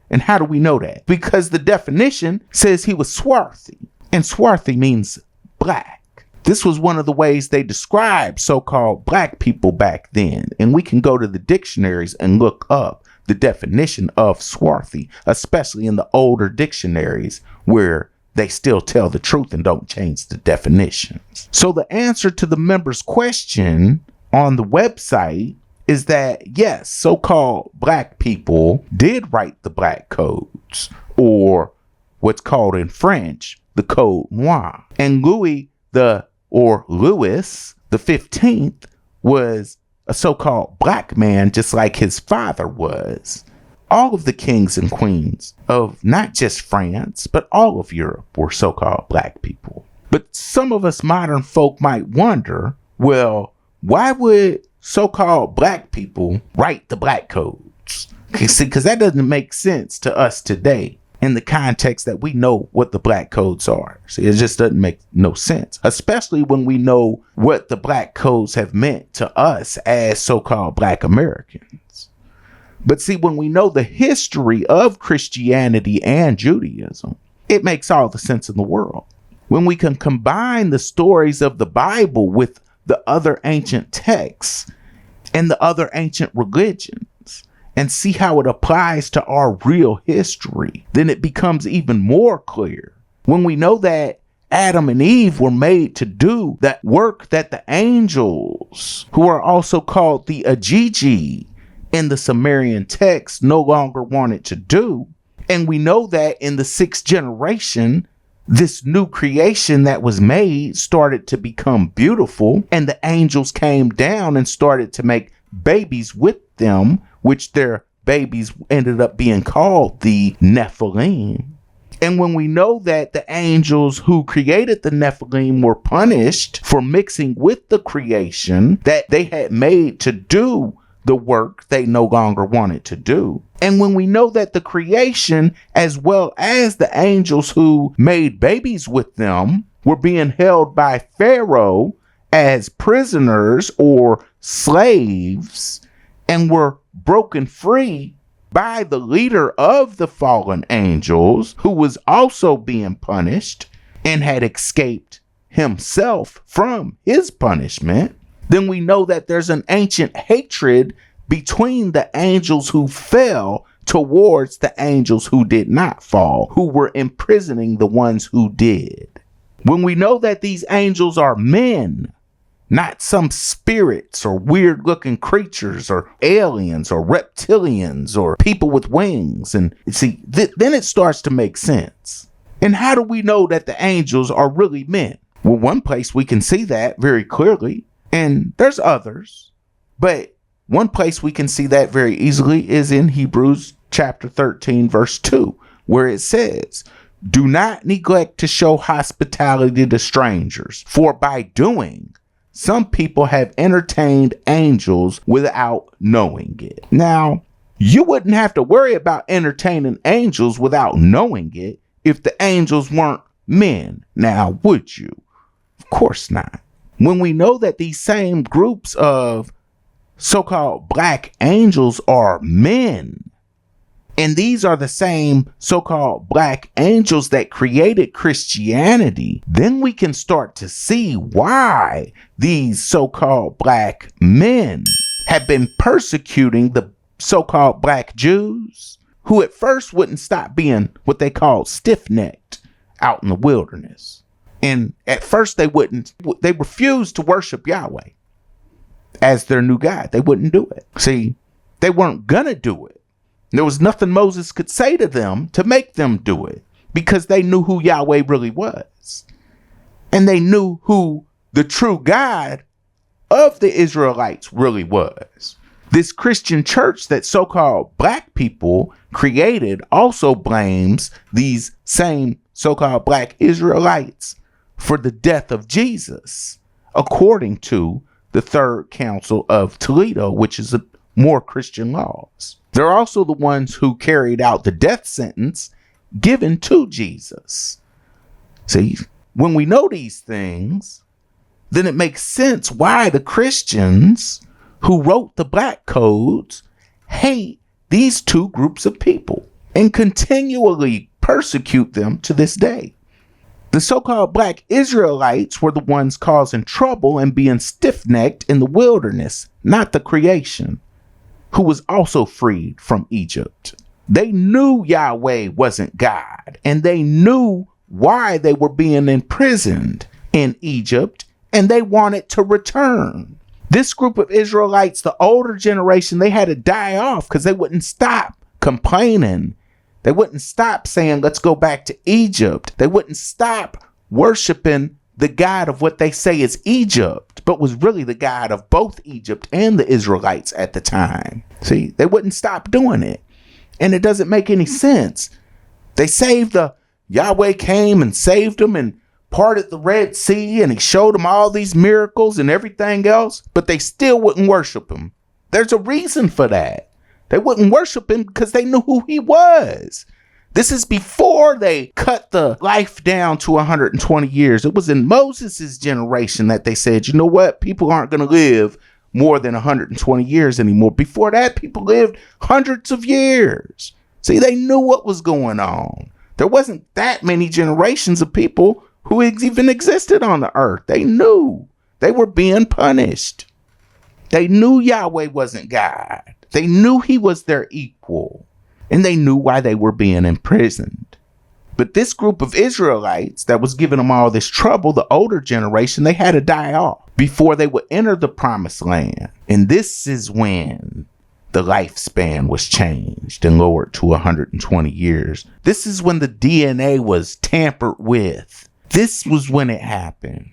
And how do we know that? Because the definition says he was swarthy, and swarthy means black. This was one of the ways they described so-called black people back then. And we can go to the dictionaries and look up the definition of swarthy, especially in the older dictionaries where they still tell the truth and don't change the definitions. So the answer to the member's question on the website is that, yes, so-called black people did write the black codes, or what's called in French, the Code Noir. And Louis the 15th was a so-called black man, just like his father was. All of the kings and queens of not just France, but all of Europe were so-called black people. But some of us modern folk might wonder, well, why would so-called black people write the black codes? See, because that doesn't make sense to us today in the context that we know what the black codes are. See, it just doesn't make no sense, especially when we know what the black codes have meant to us as so-called black Americans. But see, when we know the history of Christianity and Judaism, it makes all the sense in the world. When we can combine the stories of the Bible with the other ancient texts and the other ancient religions and see how it applies to our real history, then it becomes even more clear. When we know that Adam and Eve were made to do that work that the angels, who are also called the Agigi in the Sumerian text, no longer wanted to do. And we know that in the 6th generation, this new creation that was made started to become beautiful, and the angels came down and started to make babies with them, which their babies ended up being called the Nephilim. And when we know that the angels who created the Nephilim were punished for mixing with the creation that they had made to do the work they no longer wanted to do. And when we know that the creation, as well as the angels who made babies with them, were being held by Pharaoh as prisoners or slaves and were broken free by the leader of the fallen angels, who was also being punished and had escaped himself from his punishment, then we know that there's an ancient hatred between the angels who fell towards the angels who did not fall, who were imprisoning the ones who did. When we know that these angels are men, not some spirits or weird looking creatures or aliens or reptilians or people with wings, and see, then it starts to make sense. And how do we know that the angels are really men? Well, one place we can see that very clearly, and there's others, but one place we can see that very easily is in Hebrews chapter 13, verse 2, where it says, "Do not neglect to show hospitality to strangers, for by doing, some people have entertained angels without knowing it." Now, you wouldn't have to worry about entertaining angels without knowing it if the angels weren't men, now would you? Of Of course not. When we know that these same groups of so-called black angels are men, and these are the same so-called black angels that created Christianity, then we can start to see why these so-called black men have been persecuting the so-called black Jews, who at first wouldn't stop being what they called stiff-necked out in the wilderness. And at first they refused to worship Yahweh as their new God. They wouldn't do it. See, they weren't gonna do it. There was nothing Moses could say to them to make them do it, because they knew who Yahweh really was. And they knew who the true God of the Israelites really was. This Christian church that so-called black people created also blames these same so-called black Israelites for the death of Jesus, according to the Third Council of Toledo, which is more Christian laws. They're also the ones who carried out the death sentence given to Jesus. See, when we know these things, then it makes sense why the Christians who wrote the black codes hate these two groups of people and continually persecute them to this day. The so-called black Israelites were the ones causing trouble and being stiff-necked in the wilderness, not the creation, who was also freed from Egypt. They knew Yahweh wasn't God, and they knew why they were being imprisoned in Egypt, and they wanted to return. This group of Israelites, the older generation, they had to die off because they wouldn't stop complaining. They wouldn't stop saying, let's go back to Egypt. They wouldn't stop worshiping the God of what they say is Egypt, but was really the God of both Egypt and the Israelites at the time. See, they wouldn't stop doing it. And it doesn't make any sense. They saved Yahweh came and saved them and parted the Red Sea, and he showed them all these miracles and everything else, but they still wouldn't worship him. There's a reason for that. They wouldn't worship him because they knew who he was. This is before they cut the life down to 120 years. It was in Moses' generation that they said, you know what? People aren't going to live more than 120 years anymore. Before that, people lived hundreds of years. See, they knew what was going on. There wasn't that many generations of people who even existed on the earth. They knew they were being punished. They knew Yahweh wasn't God. They knew he was their equal, and they knew why they were being imprisoned. But this group of Israelites that was giving them all this trouble, the older generation, they had to die off before they would enter the promised land. And this is when the lifespan was changed and lowered to 120 years. This is when the DNA was tampered with. This was when it happened.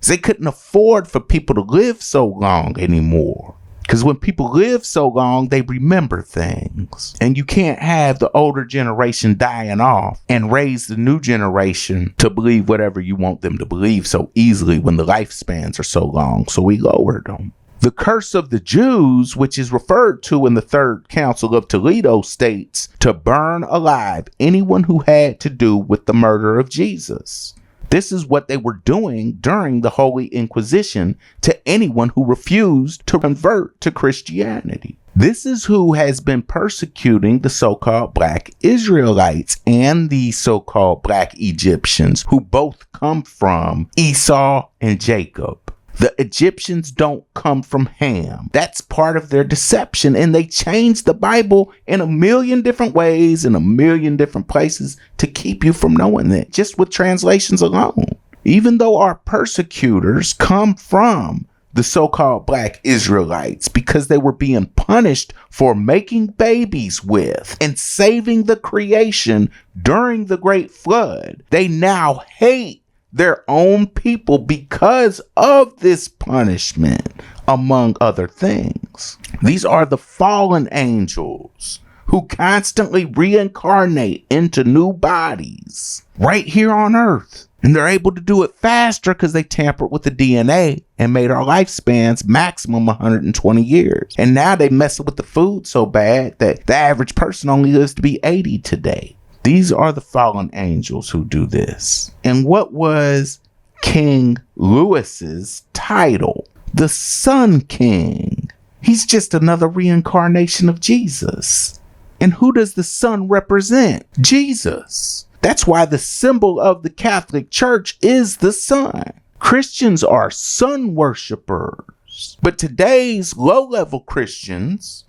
They couldn't afford for people to live so long anymore. Because when people live so long, they remember things. And you can't have the older generation dying off and raise the new generation to believe whatever you want them to believe so easily when the lifespans are so long. So we lowered them. The curse of the Jews, which is referred to in the Third Council of Toledo, states to burn alive anyone who had to do with the murder of Jesus. This is what they were doing during the Holy Inquisition to anyone who refused to convert to Christianity. This is who has been persecuting the so-called black Israelites and the so-called black Egyptians, who both come from Esau and Jacob. The Egyptians don't come from Ham. That's part of their deception, and they changed the Bible in a million different ways in a million different places to keep you from knowing that, just with translations alone. Even though our persecutors come from the so-called black Israelites because they were being punished for making babies with and saving the creation during the Great Flood, they now hate their own people because of this punishment, among other things. These are the fallen angels who constantly reincarnate into new bodies right here on earth. And they're able to do it faster because they tampered with the DNA and made our lifespans maximum 120 years. And now they mess with the food so bad that the average person only lives to be 80 today. These are the fallen angels who do this. And what was King Louis's title, the Sun King. He's just another reincarnation of Jesus. And who does the sun represent? Jesus. That's why the symbol of the Catholic Church is the sun. Christians are sun worshipers. But today's low-level Christians,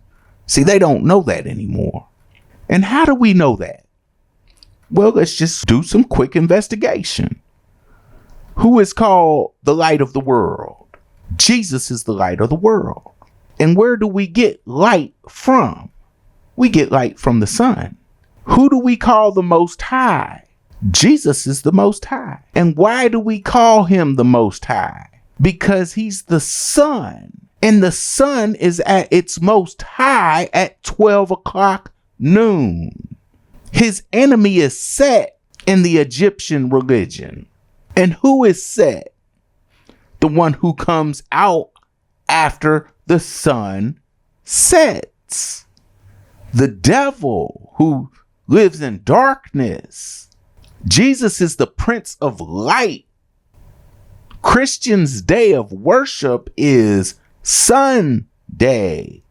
see, they don't know that anymore. And how do we know that? Well, let's just do some quick investigation. Who is called the light of the world? Jesus is the light of the world. And where do we get light from? We get light from the sun. Who do we call the Most High? Jesus is the Most High. And why do we call him the Most High? Because he's the sun. And the sun is at its most high at 12 o'clock noon. His enemy is Set in the Egyptian religion. And who is Set? The one who comes out after the sun sets. The devil who lives in darkness. Jesus is the Prince of Light. Christians' day of worship is Sunday.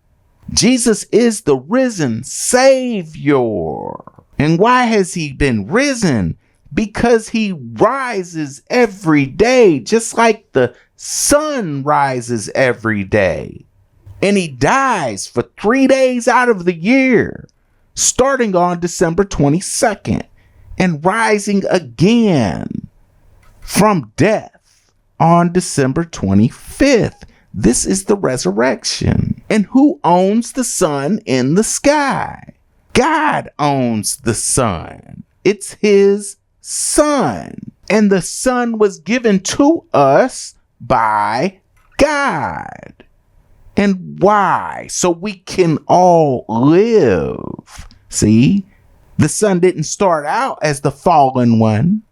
Jesus is the risen Savior. And why has he been risen? Because he rises every day, just like the sun rises every day. And he dies for 3 days out of the year, starting on December 22nd and rising again from death on December 25th. This is the resurrection. And who owns the sun in the sky? God owns the sun. It's his sun. And the sun was given to us by God. And why? So we can all live. See, the sun didn't start out as the fallen one.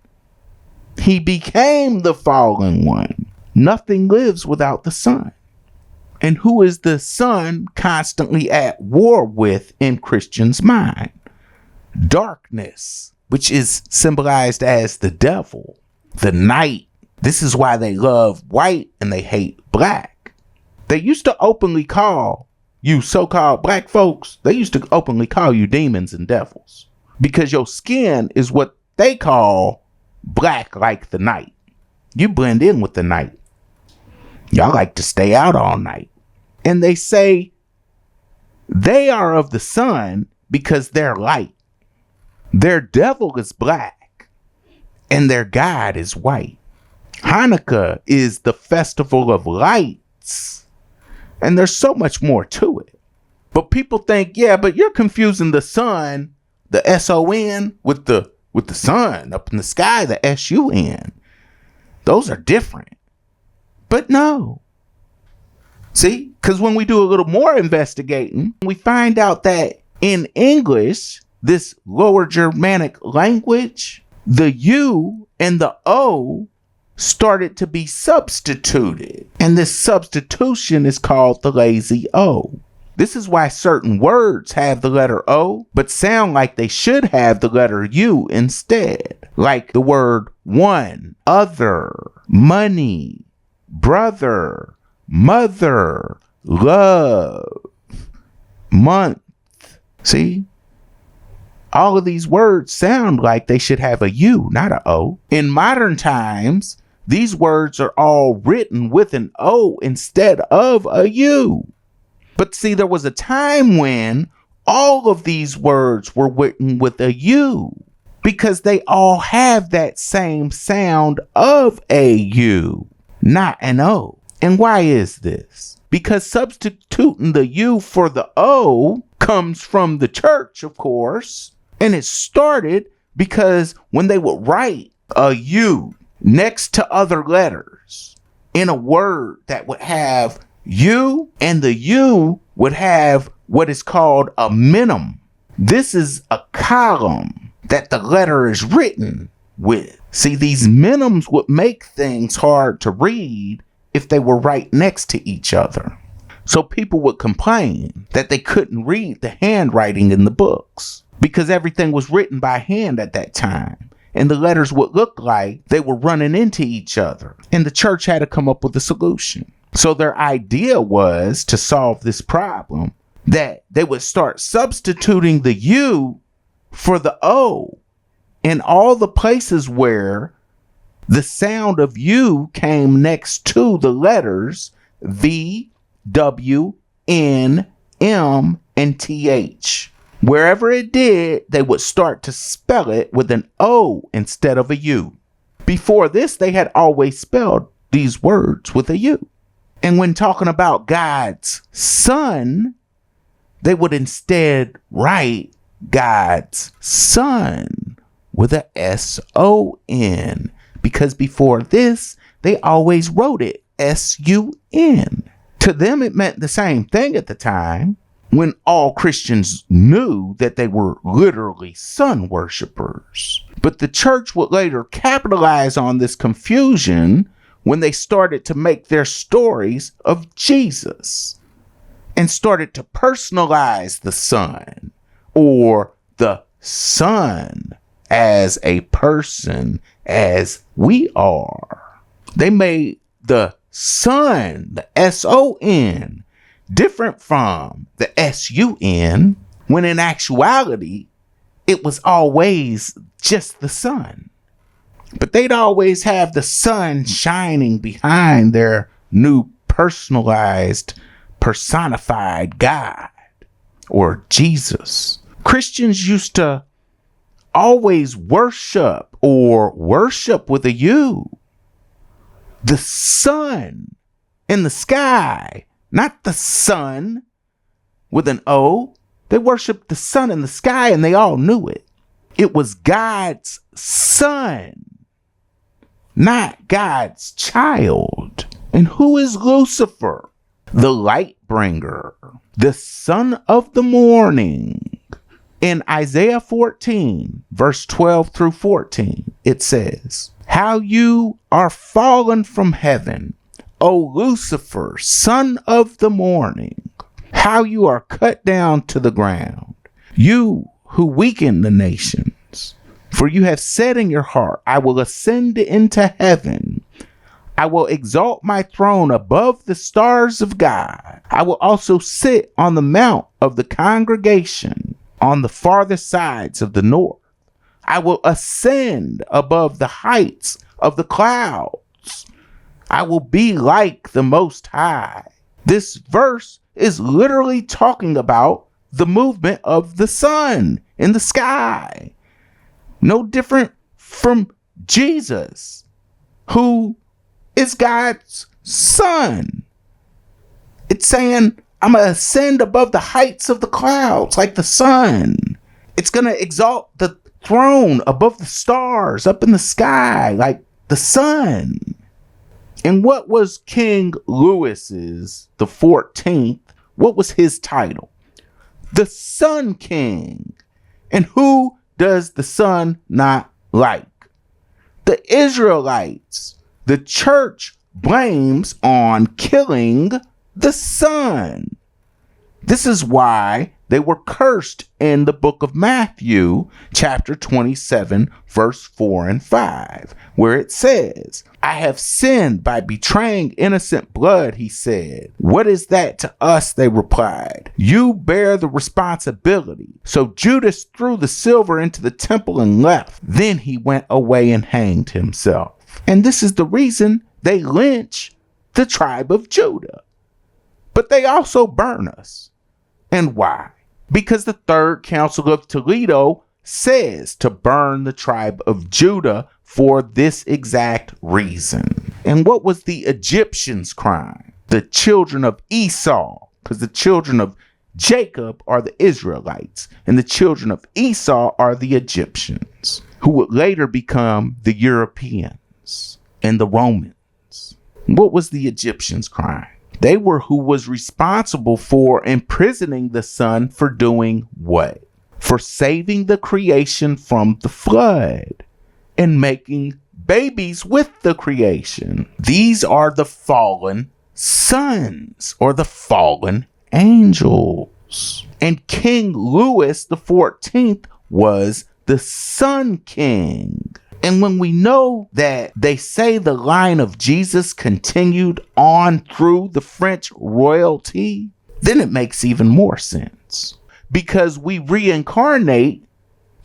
He became the fallen one. Nothing lives without the sun. And who is the sun constantly at war with in Christians' mind? Darkness, which is symbolized as the devil, the night. This is why they love white and they hate black. They used to openly call you so-called black folks, they used to openly call you demons and devils because your skin is what they call black like the night. You blend in with the night. Y'all like to stay out all night. And they say they are of the sun because they're light. Their devil is black and their God is white. Hanukkah is the festival of lights. And there's so much more to it. But people think, yeah, but you're confusing the sun, the S-O-N, with the sun up in the sky, the S-U-N. Those are different. But no. See, because when we do a little more investigating, we find out that in English, this lower Germanic language, the U and the O started to be substituted. And this substitution is called the lazy O. This is why certain words have the letter O, but sound like they should have the letter U instead. Like the word one, other, money, brother, mother, love, month. See? All of these words sound like they should have a U, not a O. In modern times, these words are all written with an O instead of a U. But see, there was a time when all of these words were written with a U because they all have that same sound of a U, not an O. And why is this? Because substituting the U for the O comes from the church, of course. And it started because when they would write a U next to other letters in a word that would have U, and the U would have what is called a minim. This is a column that the letter is written with. See, these minims would make things hard to read if they were right next to each other. So people would complain that they couldn't read the handwriting in the books because everything was written by hand at that time. and the letters would look like they were running into each other. And the church had to come up with a solution. So their idea was to solve this problem that they would start substituting the U for the O in all the places where the sound of U came next to the letters V, W, N, M, and TH. Wherever it did, they would start to spell it with an O instead of a U. Before this, they had always spelled these words with a U. And when talking about God's Son, they would instead write God's Son with a S-O-N, because before this, they always wrote it S-U-N. To them, it meant the same thing at the time, when all Christians knew that they were literally sun worshipers. But the church would later capitalize on this confusion when they started to make their stories of Jesus and started to personalize the Son, or the Son as a person, as we are. They made the Son, the S-O-N, different from the S-U-N, when in actuality, it was always just the sun. But they'd always have the sun shining behind their new personalized, personified God, or Jesus. Christians used to always worship, or worship with a U, the sun in the sky, not the sun with an O. They worshiped the sun in the sky, and they all knew it. It was God's Son, not God's child. And who is Lucifer? The light bringer, the son of the morning. In Isaiah 14, verse 12 through 14, it says, "How you are fallen from heaven, O Lucifer, son of the morning. How you are cut down to the ground, you who weaken the nations. For you have said in your heart, I will ascend into heaven. I will exalt my throne above the stars of God. I will also sit on the mount of the congregation on the farthest sides of the north. I will ascend above the heights of the clouds. I will be like the Most High." This verse is literally talking about the movement of the sun in the sky. No different from Jesus, who is God's Son. It's saying, I'm going to ascend above the heights of the clouds like the sun. It's going to exalt the throne above the stars up in the sky like the sun. And what was King Louis's, the 14th, what was his title? The Sun King. And who does the sun not like? The Israelites. The church blames on killing the sun. This is why they were cursed in the book of Matthew, chapter 27, verse 4 and 5, where it says, "I have sinned by betraying innocent blood," he said. "What is that to us?" they replied. "You bear the responsibility." So Judas threw the silver into the temple and left. Then he went away and hanged himself. And this is the reason they lynch the tribe of Judah. But they also burn us. And why? Because the Third Council of Toledo says to burn the tribe of Judah for this exact reason. And what was the Egyptians' crime? The children of Esau, because the children of Jacob are the Israelites, and the children of Esau are the Egyptians, who would later become the Europeans and the Romans. What was the Egyptians' crime? They were who was responsible for imprisoning the sun for doing what? For saving the creation from the flood and making babies with the creation. These are the fallen sons, or the fallen angels. And King Louis the 14th was the Sun King. And when we know that they say the line of Jesus continued on through the French royalty, then it makes even more sense, because we reincarnate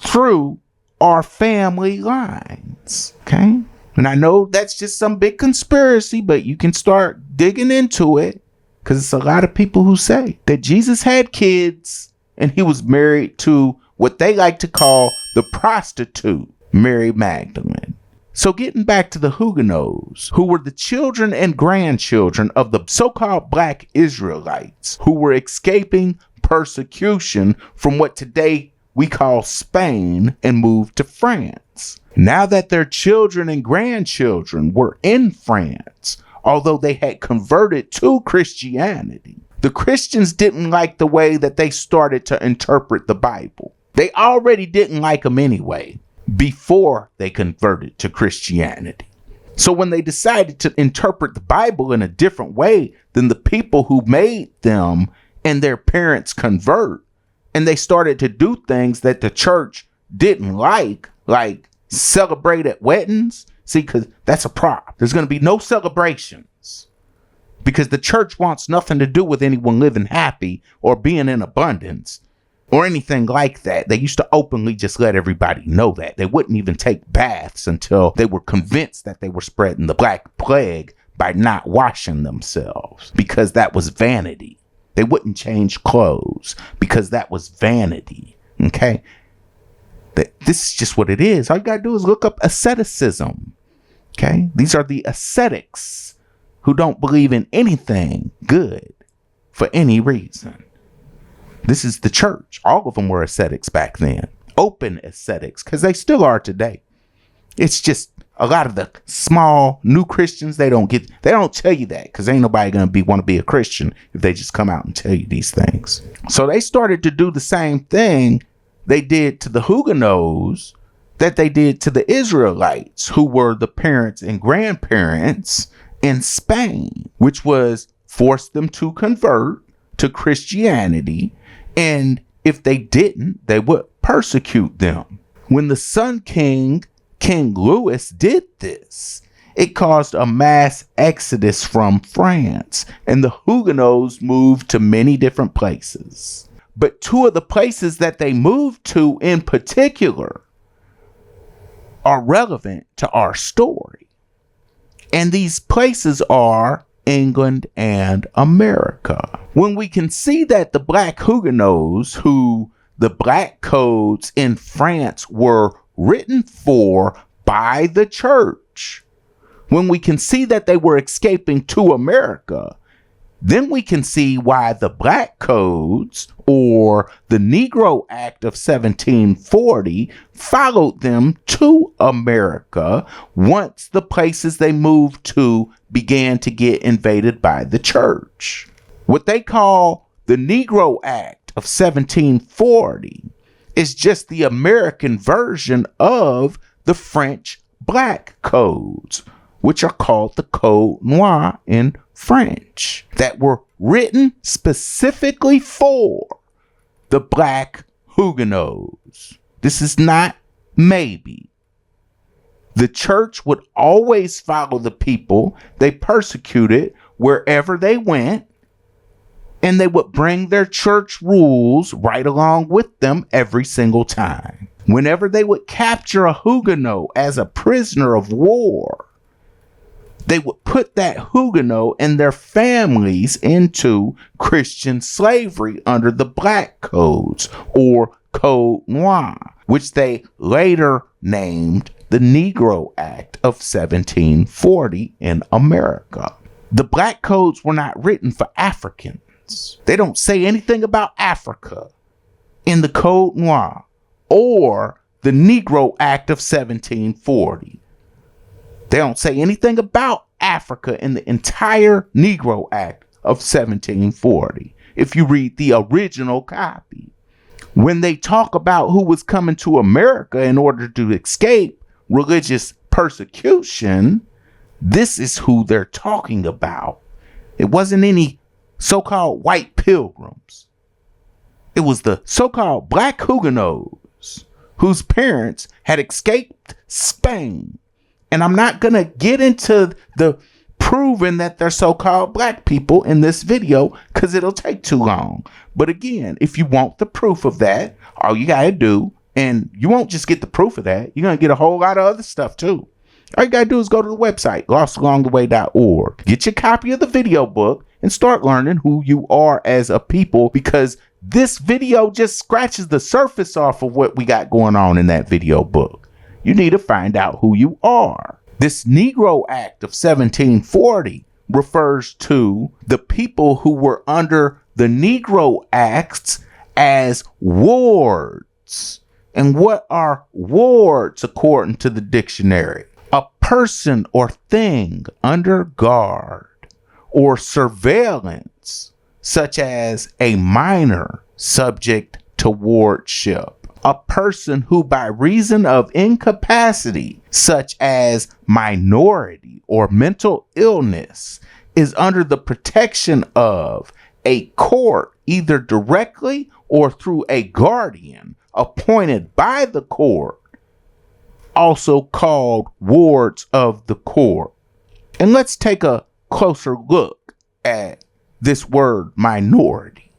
through our family lines. Okay. And I know that's just some big conspiracy, but you can start digging into it, because it's a lot of people who say that Jesus had kids and he was married to what they like to call the prostitute, Mary Magdalene. So getting back to the Huguenots, who were the children and grandchildren of the so-called Black Israelites who were escaping persecution from what today we call Spain and moved to France. Now that their children and grandchildren were in France, although they had converted to Christianity, the Christians didn't like the way that they started to interpret the Bible. They already didn't like them anyway before they converted to Christianity. So when they decided to interpret the Bible in a different way than the people who made them and their parents convert, and they started to do things that the church didn't like celebrate at weddings. See, because that's a prop. There's going to be no celebrations, because the church wants nothing to do with anyone living happy or being in abundance or anything like that. They used to openly just let everybody know that. They wouldn't even take baths until they were convinced that they were spreading the Black Plague by not washing themselves, because that was vanity. They wouldn't change clothes because that was vanity. Okay? This is just what it is. All you got to do is look up asceticism. Okay? These are the ascetics who don't believe in anything good for any reason. This is the church. All of them were ascetics back then. Open ascetics, because they still are today. It's just a lot of the small new Christians, they don't tell you that, because ain't nobody going to want to be a Christian if they just come out and tell you these things. So they started to do the same thing they did to the Huguenots that they did to the Israelites, who were the parents and grandparents in Spain, which was force them to convert to Christianity. And if they didn't, they would persecute them. When the Sun King, King Louis, did this, it caused a mass exodus from France, and the Huguenots moved to many different places. But two of the places that they moved to in particular are relevant to our story. And these places are England and America. When we can see that the Black Huguenots, who the Black codes in France were written for by the church, when we can see that they were escaping to America, then we can see why the Black codes, or the Negro Act of 1740, followed them to America once the places they moved to began to get invaded by the church. What they call the Negro Act of 1740 is just the American version of the French Black codes, which are called the Code Noir in French, that were written specifically for the Black Huguenots. This is not maybe. The church would always follow the people they persecuted wherever they went, and they would bring their church rules right along with them every single time. Whenever they would capture a Huguenot as a prisoner of war, they would put that Huguenot and their families into Christian slavery under the Black codes, or Code Noir, which they later named the Negro Act of 1740 in America. The Black codes were not written for Africans. They don't say anything about Africa in the Code Noir or the Negro Act of 1740. They don't say anything about Africa in the entire Negro Act of 1740, if you read the original copy. When they talk about who was coming to America in order to escape religious persecution, this is who they're talking about. It wasn't any so-called white pilgrims. It was the so-called Black Huguenots whose parents had escaped Spain. And I'm not going to get into the proving that they're so-called black people in this video because it'll take too long. But again, if you want the proof of that, all you got to do, and you won't just get the proof of that, you're going to get a whole lot of other stuff too. All you got to do is go to the website, lostalongtheway.org. Get your copy of the video book and start learning who you are as a people, because this video just scratches the surface off of what we got going on in that video book. You need to find out who you are. This Negro Act of 1740 refers to the people who were under the Negro Acts as wards. And what are wards according to the dictionary? A person or thing under guard or surveillance, such as a minor subject to wardship. A person who by reason of incapacity, such as minority or mental illness, is under the protection of a court, either directly or through a guardian appointed by the court, also called wards of the court. And let's take a closer look at this word minority,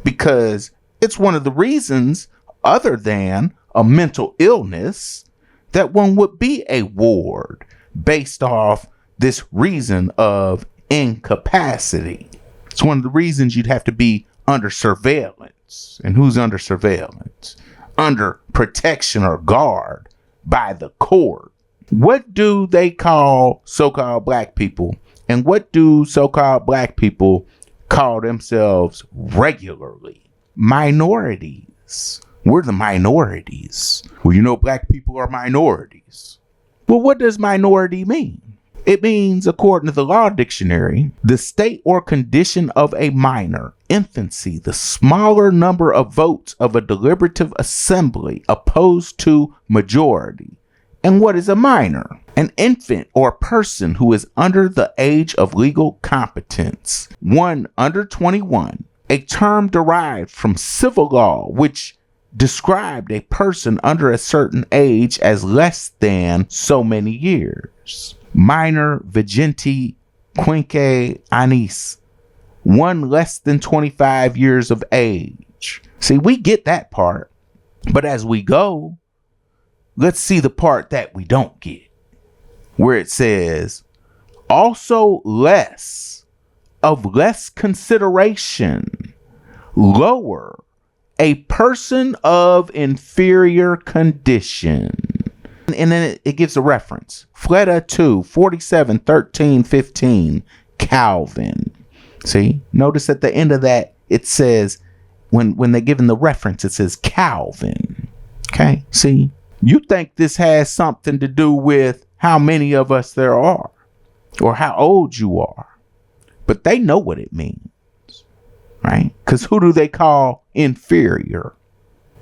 because it's one of the reasons, other than a mental illness, that one would be a ward based off this reason of incapacity. It's one of the reasons you'd have to be under surveillance. And who's under surveillance? Under protection or guard by the court. What do they call so-called black people? And what do so-called black people call themselves regularly? Minorities. We're the minorities. Well, you know, black people are minorities. Well, what does minority mean? It means, according to the law dictionary, the state or condition of a minor, infancy, the smaller number of votes of a deliberative assembly opposed to majority. And what is a minor? An infant or person who is under the age of legal competence. One under 21, a term derived from civil law, which described a person under a certain age as less than so many years. Minor vigenti quinque annis, one less than 25 years of age. See, we get that part, but as we go, let's see the part that we don't get, where it says, also less, of less consideration, lower, a person of inferior condition. And then it gives a reference. Fleta 2, 47, 13, 15, Calvin. See, notice at the end of that, it says, when they're giving the reference, it says Calvin. Okay, see, you think this has something to do with how many of us there are or how old you are, but they know what it means, right? Because who do they call inferior?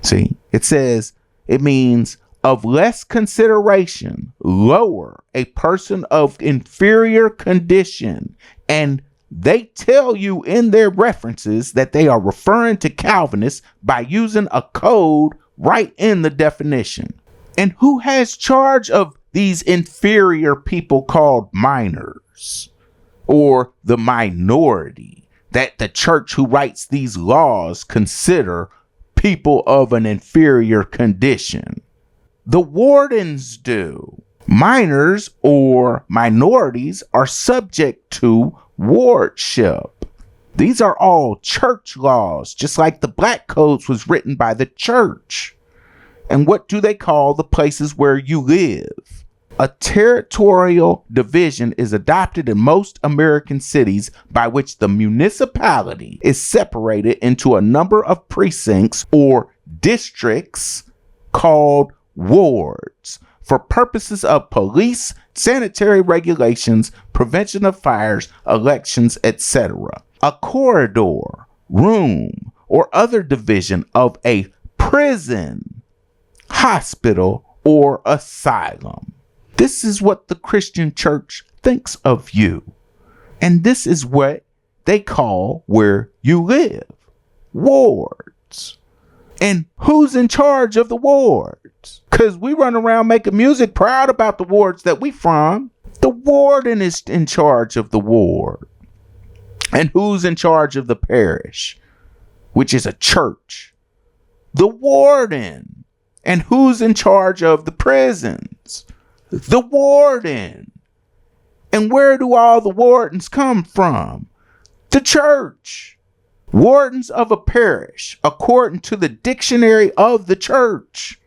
See, it says it means of less consideration, lower, a person of inferior condition. And they tell you in their references that they are referring to Calvinists by using a code right in the definition. And who has charge of these inferior people called minors, or the minority that the church who writes these laws consider people of an inferior condition? The wardens do. Minors or minorities are subject to wardship. These are all church laws, just like the Black Codes was written by the church. And what do they call the places where you live? A territorial division is adopted in most American cities by which the municipality is separated into a number of precincts or districts called wards for purposes of police, sanitary regulations, prevention of fires, elections, etc. A corridor, room, or other division of a prison, hospital, or asylum. This is what the Christian church thinks of you. And this is what they call where you live. Wards. And who's in charge of the wards? Because we run around making music proud about the wards that we from. The warden is in charge of the ward. And who's in charge of the parish, which is a church? The warden. And who's in charge of the prisons? The warden. And where do all the wardens come from? The church. Wardens of a parish, according to the dictionary of the church,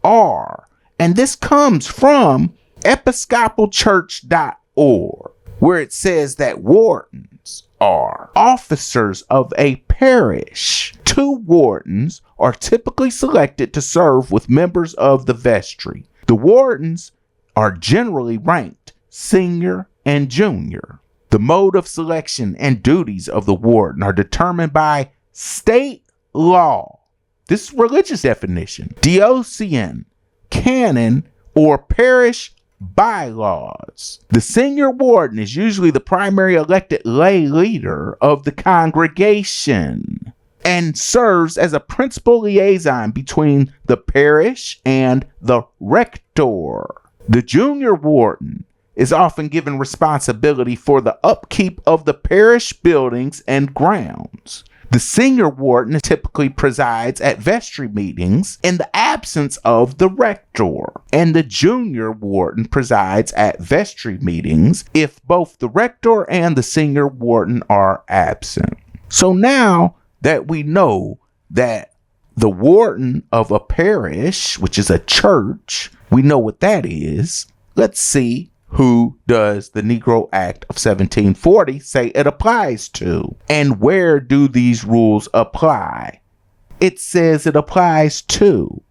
are, and this comes from episcopalchurch.org, where it says that wardens are officers of a parish. 2 wardens are typically selected to serve with members of the vestry. The wardens are generally ranked senior and junior. The mode of selection and duties of the warden are determined by state law. This is religious definition. Diocesan, canon, or parish bylaws. The senior warden is usually the primary elected lay leader of the congregation and serves as a principal liaison between the parish and the rector. The junior warden is often given responsibility for the upkeep of the parish buildings and grounds. The senior warden typically presides at vestry meetings in the absence of the rector, and the junior warden presides at vestry meetings if both the rector and the senior warden are absent. So now that we know that the warden of a parish, which is a church, we know what that is, let's see who does the Negro Act of 1740 say it applies to? And where do these rules apply? It says it applies to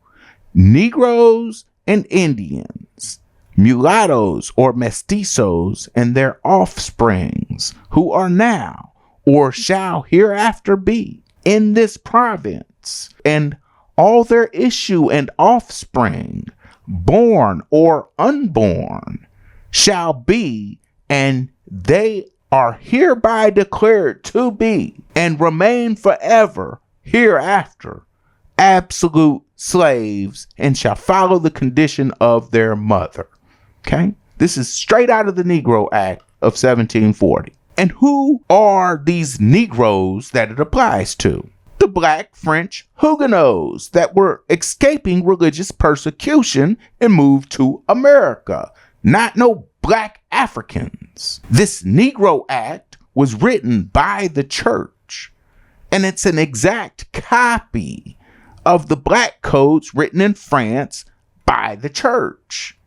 Negroes and Indians, mulattoes or mestizos and their offsprings, who are now or shall hereafter be in this province, and all their issue and offspring, born or unborn, shall be, and they are hereby declared to be, and remain forever hereafter, absolute slaves, and shall follow the condition of their mother. Okay? This is straight out of the Negro Act of 1740. And who are these Negroes that it applies to? The Black French Huguenots that were escaping religious persecution and moved to America. Not no Black Africans. This Negro Act was written by the church, and it's an exact copy of the Black codes written in France by the church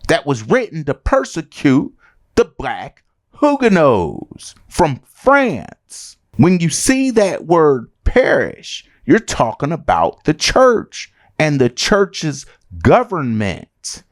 that was written to persecute the Black Huguenots from France. When you see that word parish, you're talking about the church and the church's government.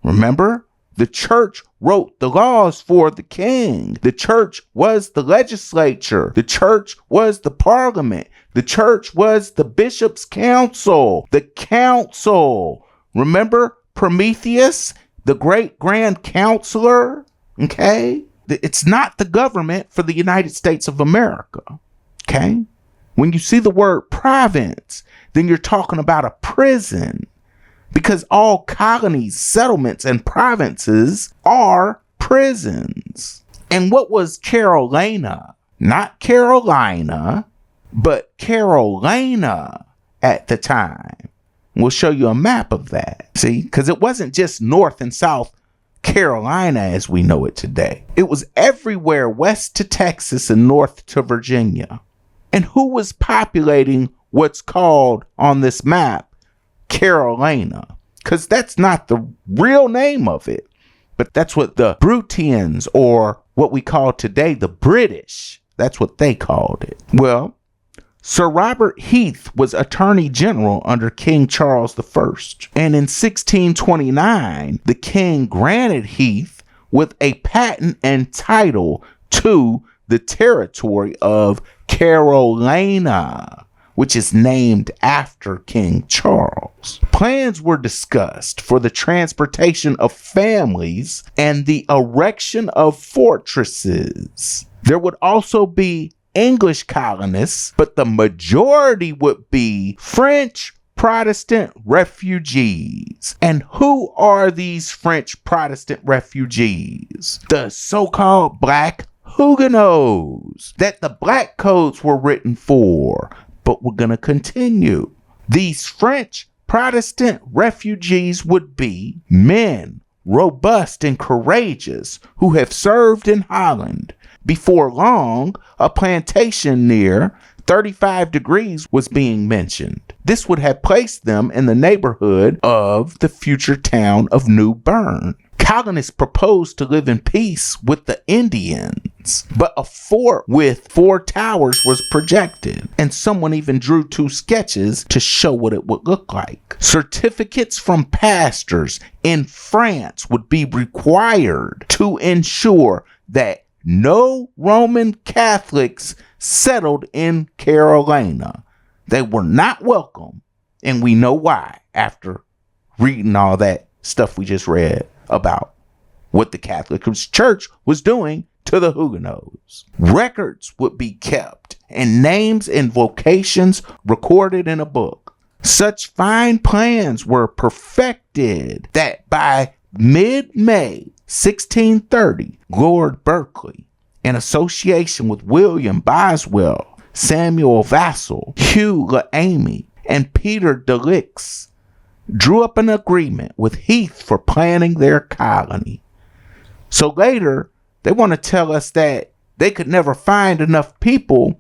Remember? The church wrote the laws for the king. The church was the legislature. The church was the parliament. The church was the bishop's council. The council. Remember Prometheus, the great grand counselor? Okay? It's not the government for the United States of America. Okay? When you see the word province, then you're talking about a prison. Because all colonies, settlements, and provinces are prisons. And what was Carolina? Not Carolina, but Carolina at the time. We'll show you a map of that. See, because it wasn't just North and South Carolina as we know it today. It was everywhere west to Texas and north to Virginia. And who was populating what's called on this map Carolina? Because that's not the real name of it, but that's what the Brutians, or what we call today the British, that's what they called it. Well, Sir Robert Heath was Attorney General under King Charles I, and in 1629 the king granted Heath with a patent and title to the territory of Carolina, which is named after King Charles. Plans were discussed for the transportation of families and the erection of fortresses. There would also be English colonists, but the majority would be French Protestant refugees. And who are these French Protestant refugees? The so-called Black Huguenots that the Black codes were written for. But we're going to continue. These French Protestant refugees would be men, robust and courageous, who have served in Holland. Before long, a plantation near 35 degrees was being mentioned. This would have placed them in the neighborhood of the future town of New Bern. Colonists proposed to live in peace with the Indians, but a fort with 4 towers was projected, and someone even drew 2 sketches to show what it would look like. Certificates from pastors in France would be required to ensure that no Roman Catholics settled in Carolina. They were not welcome, and we know why after reading all that stuff we just read about what the Catholic Church was doing to the Huguenots. Records would be kept and names and vocations recorded in a book. Such fine plans were perfected that by mid-May 1630, Lord Berkeley, in association with William Boswell, Samuel Vassall, Hugh L'Amy, and Peter de Lix, drew up an agreement with Heath for planning their colony. So later, they want to tell us that they could never find enough people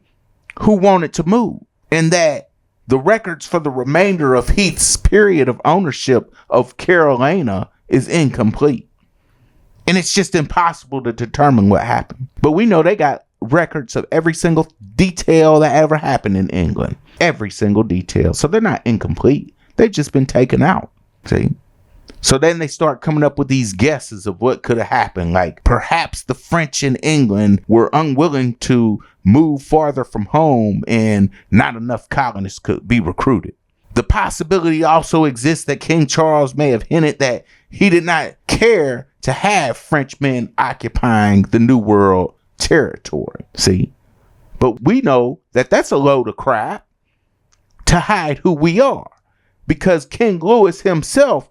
who wanted to move, and that the records for the remainder of Heath's period of ownership of Carolina is incomplete. And it's just impossible to determine what happened. But we know they got records of every single detail that ever happened in England. Every single detail. So they're not incomplete. They've just been taken out. See? So then they start coming up with these guesses of what could have happened. Like perhaps the French in England were unwilling to move farther from home and not enough colonists could be recruited. The possibility also exists that King Charles may have hinted that he did not care to have Frenchmen occupying the New World territory. See? But we know that that's a load of crap to hide who we are. Because King Louis himself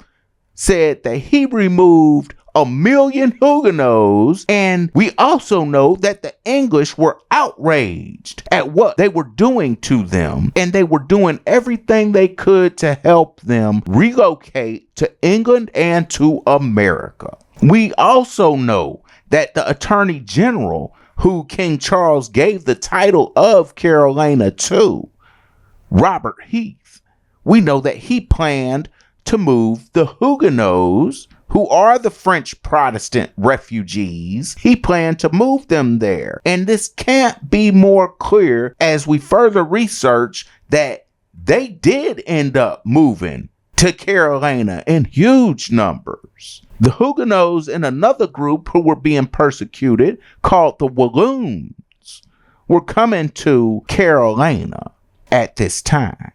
said that he removed 1 million Huguenots, and we also know that the English were outraged at what they were doing to them, and they were doing everything they could to help them relocate to England and to America. We also know that the Attorney General, who King Charles gave the title of Carolina to, Robert Heath, we know that he planned to move the Huguenots, who are the French Protestant refugees. He planned to move them there. And this can't be more clear as we further research that they did end up moving to Carolina in huge numbers. The Huguenots and another group who were being persecuted, called the Walloons, were coming to Carolina at this time.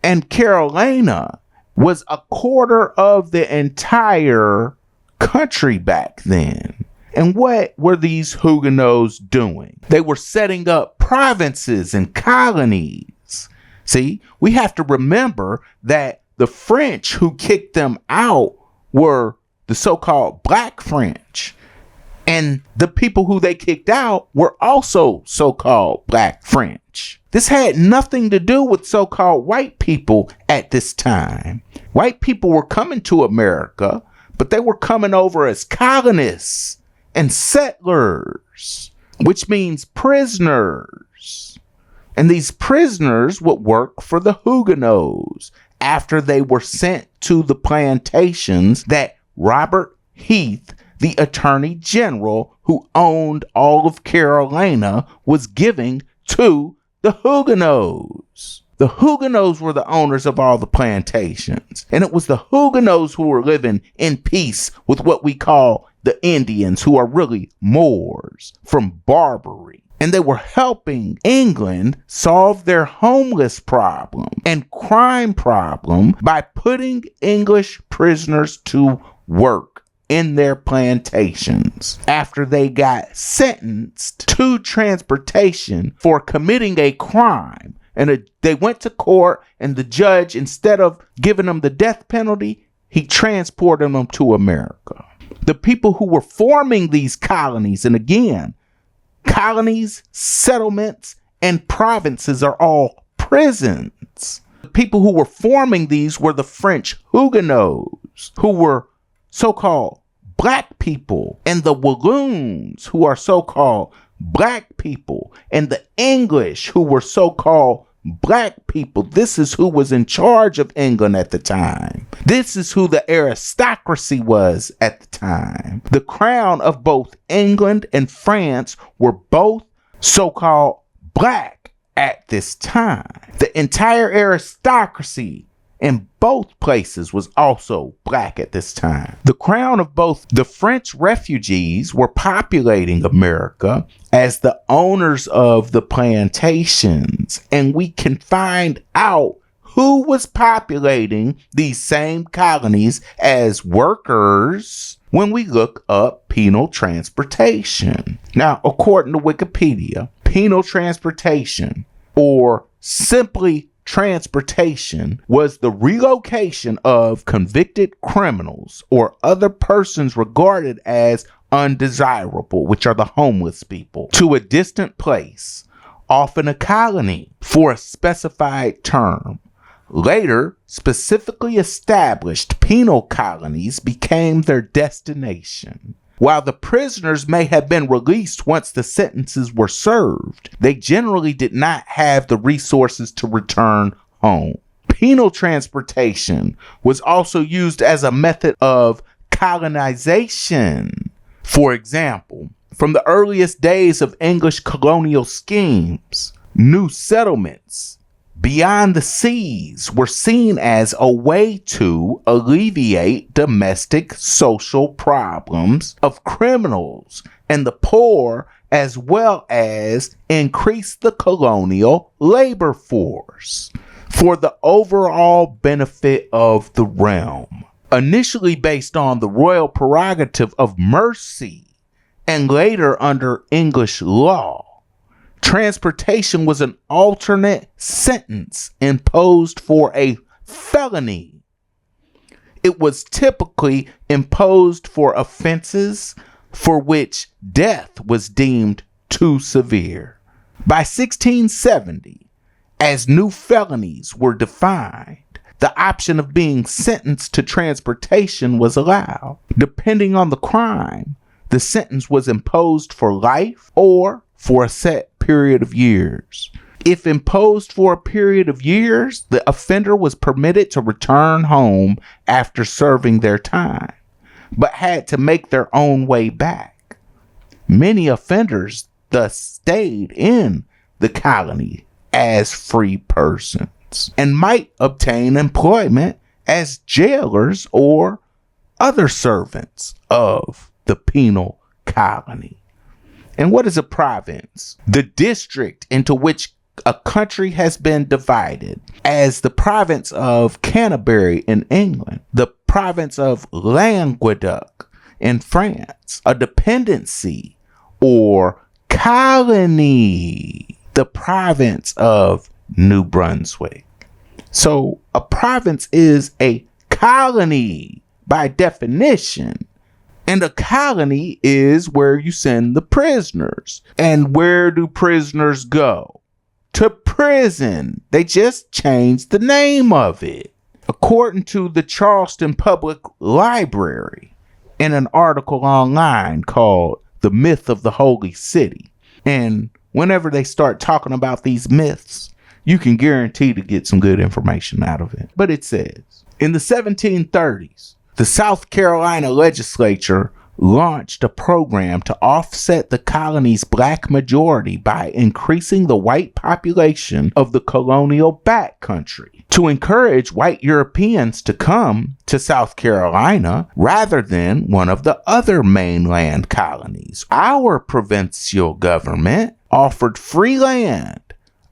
And Carolina was a quarter of the entire country back then. And what were these Huguenots doing? They were setting up provinces and colonies. See, we have to remember that the French who kicked them out were the so-called Black French. And the people who they kicked out were also so-called Black French. This had nothing to do with so-called white people at this time. White people were coming to America, but they were coming over as colonists and settlers, which means prisoners. And these prisoners would work for the Huguenots after they were sent to the plantations that Robert Heath, the Attorney General who owned all of Carolina, was giving to the Huguenots. The Huguenots were the owners of all the plantations. And it was the Huguenots who were living in peace with what we call the Indians, who are really Moors from Barbary. And they were helping England solve their homeless problem and crime problem by putting English prisoners to work in their plantations after they got sentenced to transportation for committing a crime. And they went to court, and the judge, instead of giving them the death penalty, he transported them to America. The people who were forming these colonies, and again, colonies, settlements, and provinces are all prisons. The people who were forming these were the French Huguenots, who were so-called black people, and the Walloons, who are so-called black people, and the English, who were so-called black people. This is who was in charge of England at the time. This is who the aristocracy was at the time. The crown of both England and France were both so-called black at this time. The entire aristocracy in both places was also black at this time. The crown of both the French refugees were populating America as the owners of the plantations, and we can find out who was populating these same colonies as workers when we look up penal transportation. Now, according to Wikipedia, penal transportation, or simply transportation, was the relocation of convicted criminals or other persons regarded as undesirable, which are the homeless people, to a distant place, often a colony, for a specified term. Later, specifically established penal colonies became their destination. While the prisoners may have been released once the sentences were served, they generally did not have the resources to return home. Penal transportation was also used as a method of colonization. For example, from the earliest days of English colonial schemes, new settlements beyond the seas were seen as a way to alleviate domestic social problems of criminals and the poor, as well as increase the colonial labor force for the overall benefit of the realm. Initially based on the royal prerogative of mercy, and later under English law, transportation was an alternate sentence imposed for a felony. It was typically imposed for offenses for which death was deemed too severe. By 1670, as new felonies were defined, the option of being sentenced to transportation was allowed. Depending on the crime, the sentence was imposed for life or for a set period of years. If imposed for a period of years, the offender was permitted to return home after serving their time, but had to make their own way back. Many offenders thus stayed in the colony as free persons and might obtain employment as jailers or other servants of the penal colony. And what is a province? The district into which a country has been divided, as the province of Canterbury in England, the province of Languedoc in France, a dependency or colony, the province of New Brunswick. So a province is a colony by definition. And a colony is where you send the prisoners. And where do prisoners go? To prison. They just changed the name of it. According to the Charleston Public Library, in an article online called The Myth of the Holy City. And whenever they start talking about these myths, you can guarantee to get some good information out of it. But it says, in the 1730s, the South Carolina legislature launched a program to offset the colony's black majority by increasing the white population of the colonial backcountry to encourage white Europeans to come to South Carolina rather than one of the other mainland colonies. Our provincial government offered free land,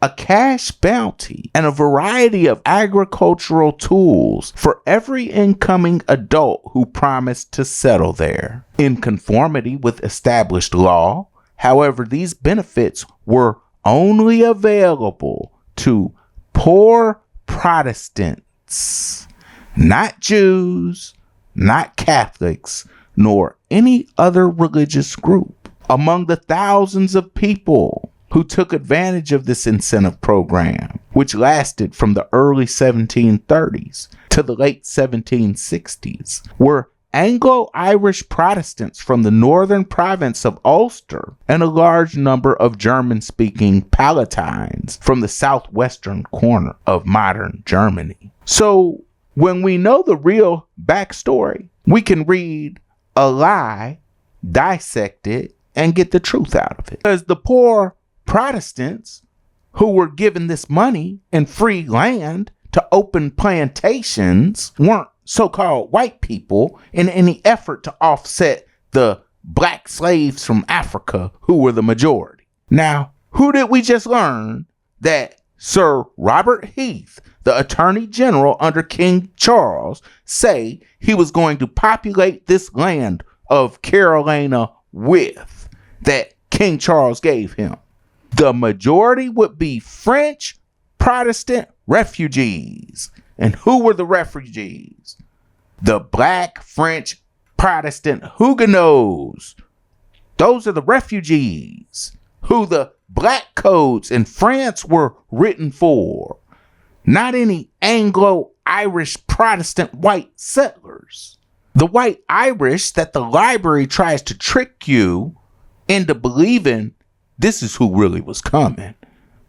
a cash bounty, and a variety of agricultural tools for every incoming adult who promised to settle there. In conformity with established law, however, these benefits were only available to poor Protestants, not Jews, not Catholics, nor any other religious group. Among the thousands of people who took advantage of this incentive program, which lasted from the early 1730s to the late 1760s, were Anglo-Irish Protestants from the northern province of Ulster and a large number of German-speaking Palatines from the southwestern corner of modern Germany. So, when we know the real backstory, we can read a lie, dissect it, and get the truth out of it. Because the poor Protestants who were given this money and free land to open plantations weren't so-called white people in any effort to offset the black slaves from Africa who were the majority. Now, who did we just learn that Sir Robert Heath, the Attorney General under King Charles, say he was going to populate this land of Carolina with that King Charles gave him? The majority would be French Protestant refugees. And who were the refugees? The black French Protestant Huguenots. Those are the refugees who the black codes in France were written for. Not any Anglo-Irish Protestant white settlers. The white Irish that the library tries to trick you into believing this is who really was coming.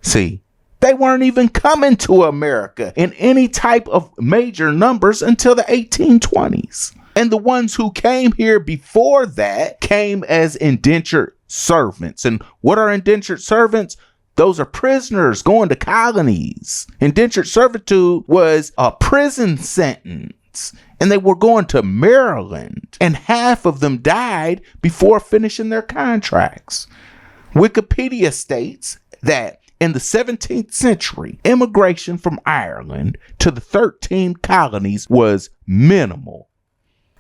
See, they weren't even coming to America in any type of major numbers until the 1820s. And the ones who came here before that came as indentured servants. And what are indentured servants? Those are prisoners going to colonies. Indentured servitude was a prison sentence, and they were going to Maryland. And half of them died before finishing their contracts. Wikipedia states that in the 17th century, immigration from Ireland to the 13 colonies was minimal,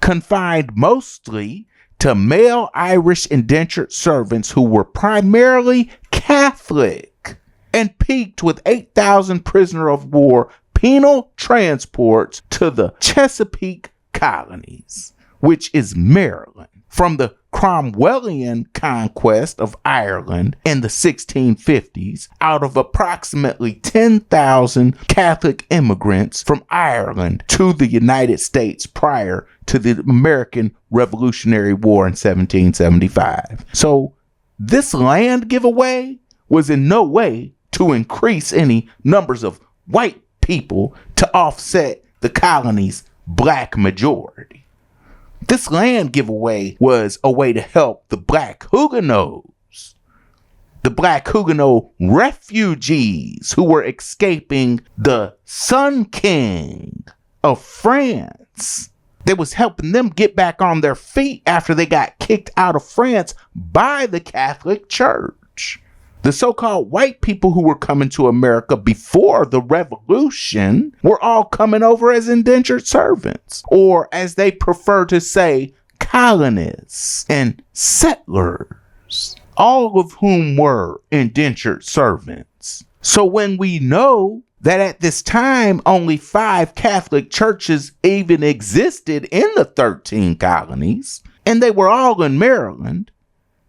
confined mostly to male Irish indentured servants who were primarily Catholic, and peaked with 8,000 prisoner of war penal transports to the Chesapeake colonies, which is Maryland. From the Cromwellian conquest of Ireland in the 1650s, out of approximately 10,000 Catholic immigrants from Ireland to the United States prior to the American Revolutionary War in 1775. So this land giveaway was in no way to increase any numbers of white people to offset the colony's black majority. This land giveaway was a way to help the black Huguenots, the black Huguenot refugees who were escaping the Sun King of France. They was helping them get back on their feet after they got kicked out of France by the Catholic Church. The so-called white people who were coming to America before the Revolution were all coming over as indentured servants, or as they prefer to say, colonists and settlers, all of whom were indentured servants. So when we know that at this time only 5 Catholic churches even existed in the 13 colonies, and they were all in Maryland,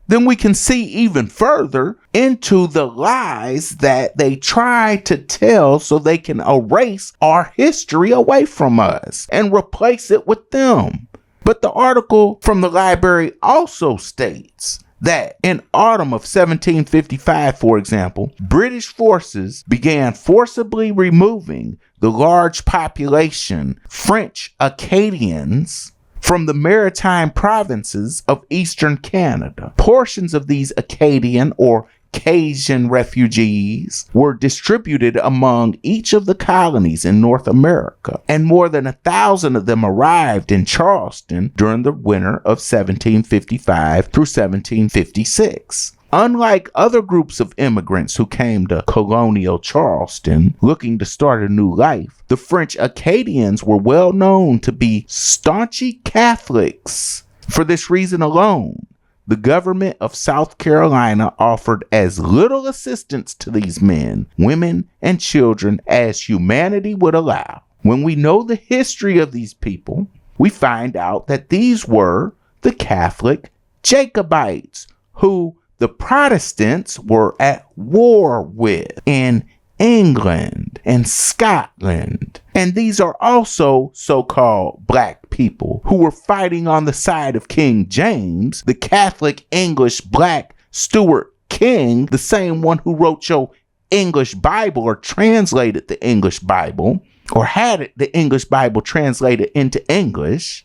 then we can see even further into the lies that they try to tell so they can erase our history away from us and replace it with them. But the article from the library also states that in autumn of 1755, for example, British forces began forcibly removing the large population French Acadians from the maritime provinces of eastern Canada. Portions of these Acadian or Cajun refugees were distributed among each of the colonies in North America, and more than 1,000 of them arrived in Charleston during the winter of 1755 through 1756. Unlike other groups of immigrants who came to colonial Charleston looking to start a new life, the French Acadians were well known to be staunchy Catholics. For this reason alone, the government of South Carolina offered as little assistance to these men, women, and children as humanity would allow. When we know the history of these people, we find out that these were the Catholic Jacobites, who the Protestants were at war with in England and Scotland. And these are also so-called black people who were fighting on the side of King James, the Catholic English black Stuart King, the same one who wrote your English Bible or translated the English Bible or had the English Bible translated into English,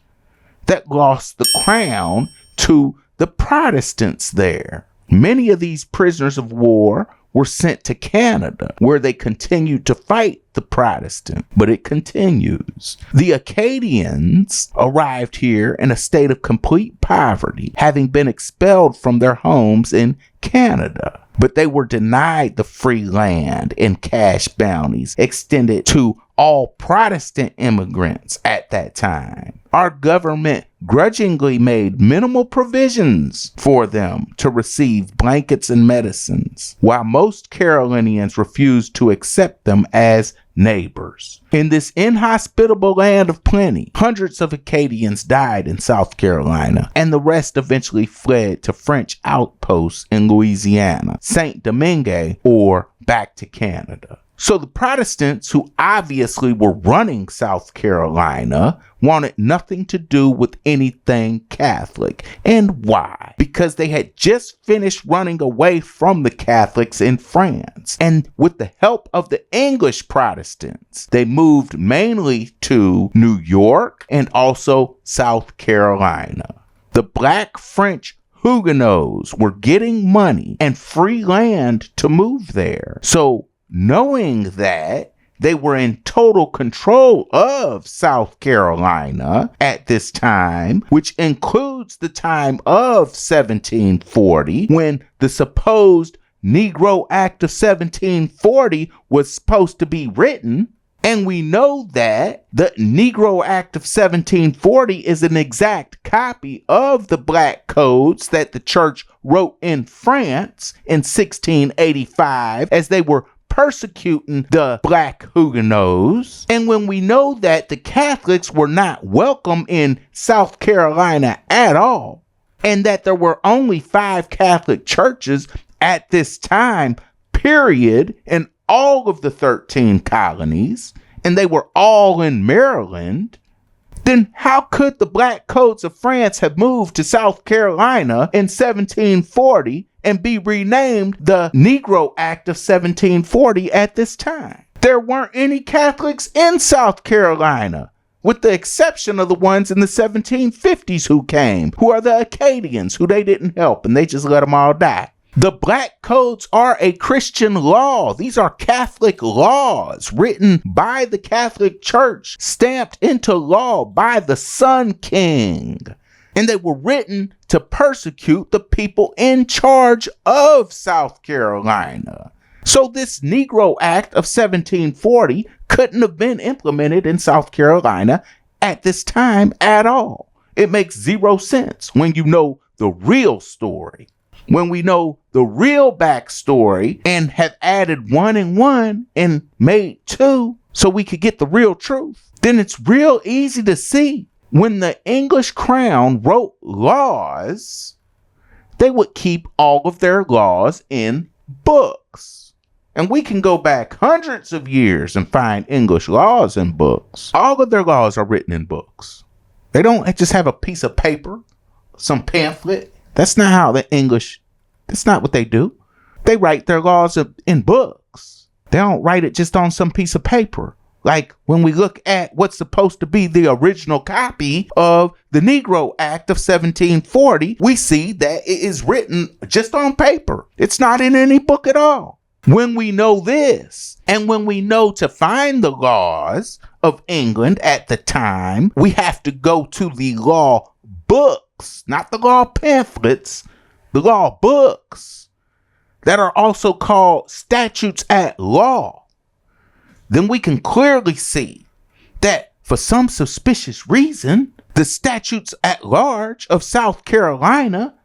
that lost the crown to the Protestants there. Many of these prisoners of war were sent to Canada, where they continued to fight the Protestant, but it continues. The Acadians arrived here in a state of complete poverty, having been expelled from their homes in Canada, but they were denied the free land and cash bounties extended to all Protestant immigrants at that time. Our government grudgingly made minimal provisions for them to receive blankets and medicines, while most Carolinians refused to accept them as neighbors. In this inhospitable land of plenty, hundreds of Acadians died in South Carolina, and the rest eventually fled to French outposts in Louisiana, Saint Domingue, or back to Canada. So the Protestants, who obviously were running South Carolina, wanted nothing to do with anything Catholic. And why? Because they had just finished running away from the Catholics in France. And with the help of the English Protestants, they moved mainly to New York and also South Carolina. The Black French Huguenots were getting money and free land to move there. So knowing that they were in total control of South Carolina at this time, which includes the time of 1740, when the supposed Negro Act of 1740 was supposed to be written. And we know that the Negro Act of 1740 is an exact copy of the black codes that the church wrote in France in 1685 as they were persecuting the black Huguenots. And when we know that the Catholics were not welcome in South Carolina at all, and that there were only 5 Catholic churches at this time, period, in all of the 13 colonies, and they were all in Maryland, then how could the black codes of France have moved to South Carolina in 1740 and be renamed the Negro Act of 1740 at this time? There weren't any Catholics in South Carolina, with the exception of the ones in the 1750s who came, who are the Acadians, who they didn't help, and they just let them all die. The black codes are a Christian law. These are Catholic laws written by the Catholic Church, stamped into law by the Sun King. And they were written to persecute the people in charge of South Carolina. So this Negro Act of 1740 couldn't have been implemented in South Carolina at this time at all. It makes zero sense when you know the real story. When we know the real backstory and have added 1 and 1 and made 2 so we could get the real truth, then it's real easy to see when the English crown wrote laws, they would keep all of their laws in books. And we can go back hundreds of years and find English laws in books. All of their laws are written in books. They don't just have a piece of paper, some pamphlet. That's not how the English, that's not what they do. They write their laws in books. They don't write it just on some piece of paper. Like when we look at what's supposed to be the original copy of the Negro Act of 1740, we see that it is written just on paper. It's not in any book at all. When we know this, and when we know to find the laws of England at the time, we have to go to the law books, not the law pamphlets, the law books. that are also called statutes at law, then we can clearly see that for some suspicious reason, the statutes at large of South Carolina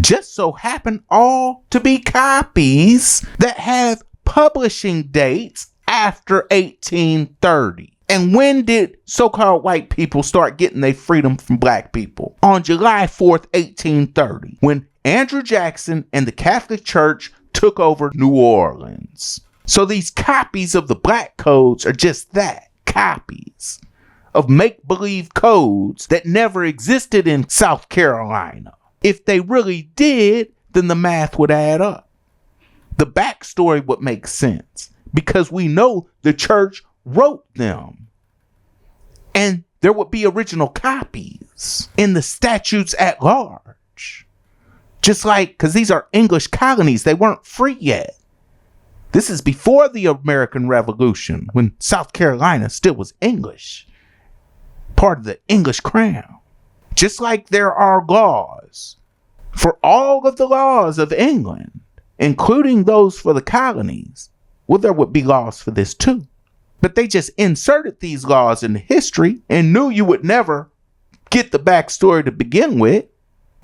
just so happen all to be copies that have publishing dates after 1830. And when did so-called white people start getting their freedom from black people? On July 4th, 1830, when Andrew Jackson and the Catholic Church took over New Orleans. So these copies of the black codes are just that, copies of make-believe codes that never existed in South Carolina. If they really did, then the math would add up. The backstory would make sense because we know the church wrote them. And there would be original copies in the statutes at large. Just like, because these are English colonies, they weren't free yet. This is before the American Revolution, when South Carolina still was English, part of the English crown. Just like there are laws for all of the laws of England, including those for the colonies, well, there would be laws for this too. But they just inserted these laws into history and knew you would never get the backstory to begin with.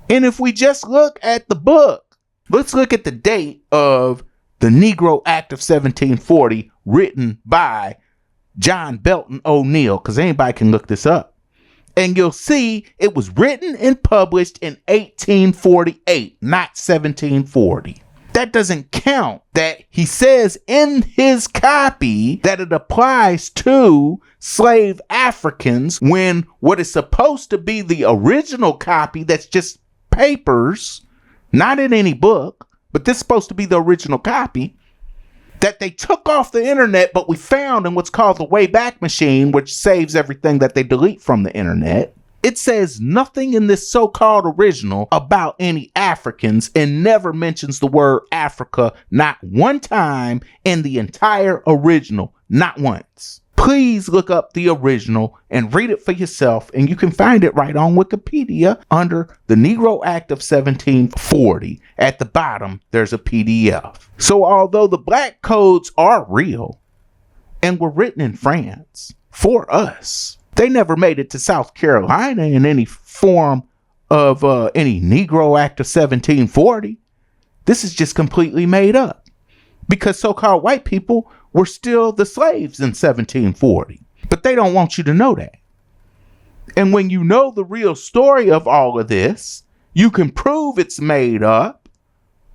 And if we just look at the book, let's look at the date of the Negro Act of 1740 written by John Belton O'Neill, because anybody can look this up. And you'll see it was written and published in 1848, not 1740. That doesn't count that he says in his copy that it applies to slave Africans when what is supposed to be the original copy, that's just papers, not in any book, but this is supposed to be the original copy, that they took off the internet, but we found in what's called the Wayback Machine, which saves everything that they delete from the internet. It says nothing in this so-called original about any Africans and never mentions the word Africa, not one time in the entire original, not once. Please look up the original and read it for yourself, and you can find it right on Wikipedia under the Negro Act of 1740. At the bottom, there's a PDF. So although the black codes are real and were written in France for us, they never made it to South Carolina in any form of any Negro Act of 1740. This is just completely made up because so-called white people were still the slaves in 1740. But they don't want you to know that. And when you know the real story of all of this, you can prove it's made up,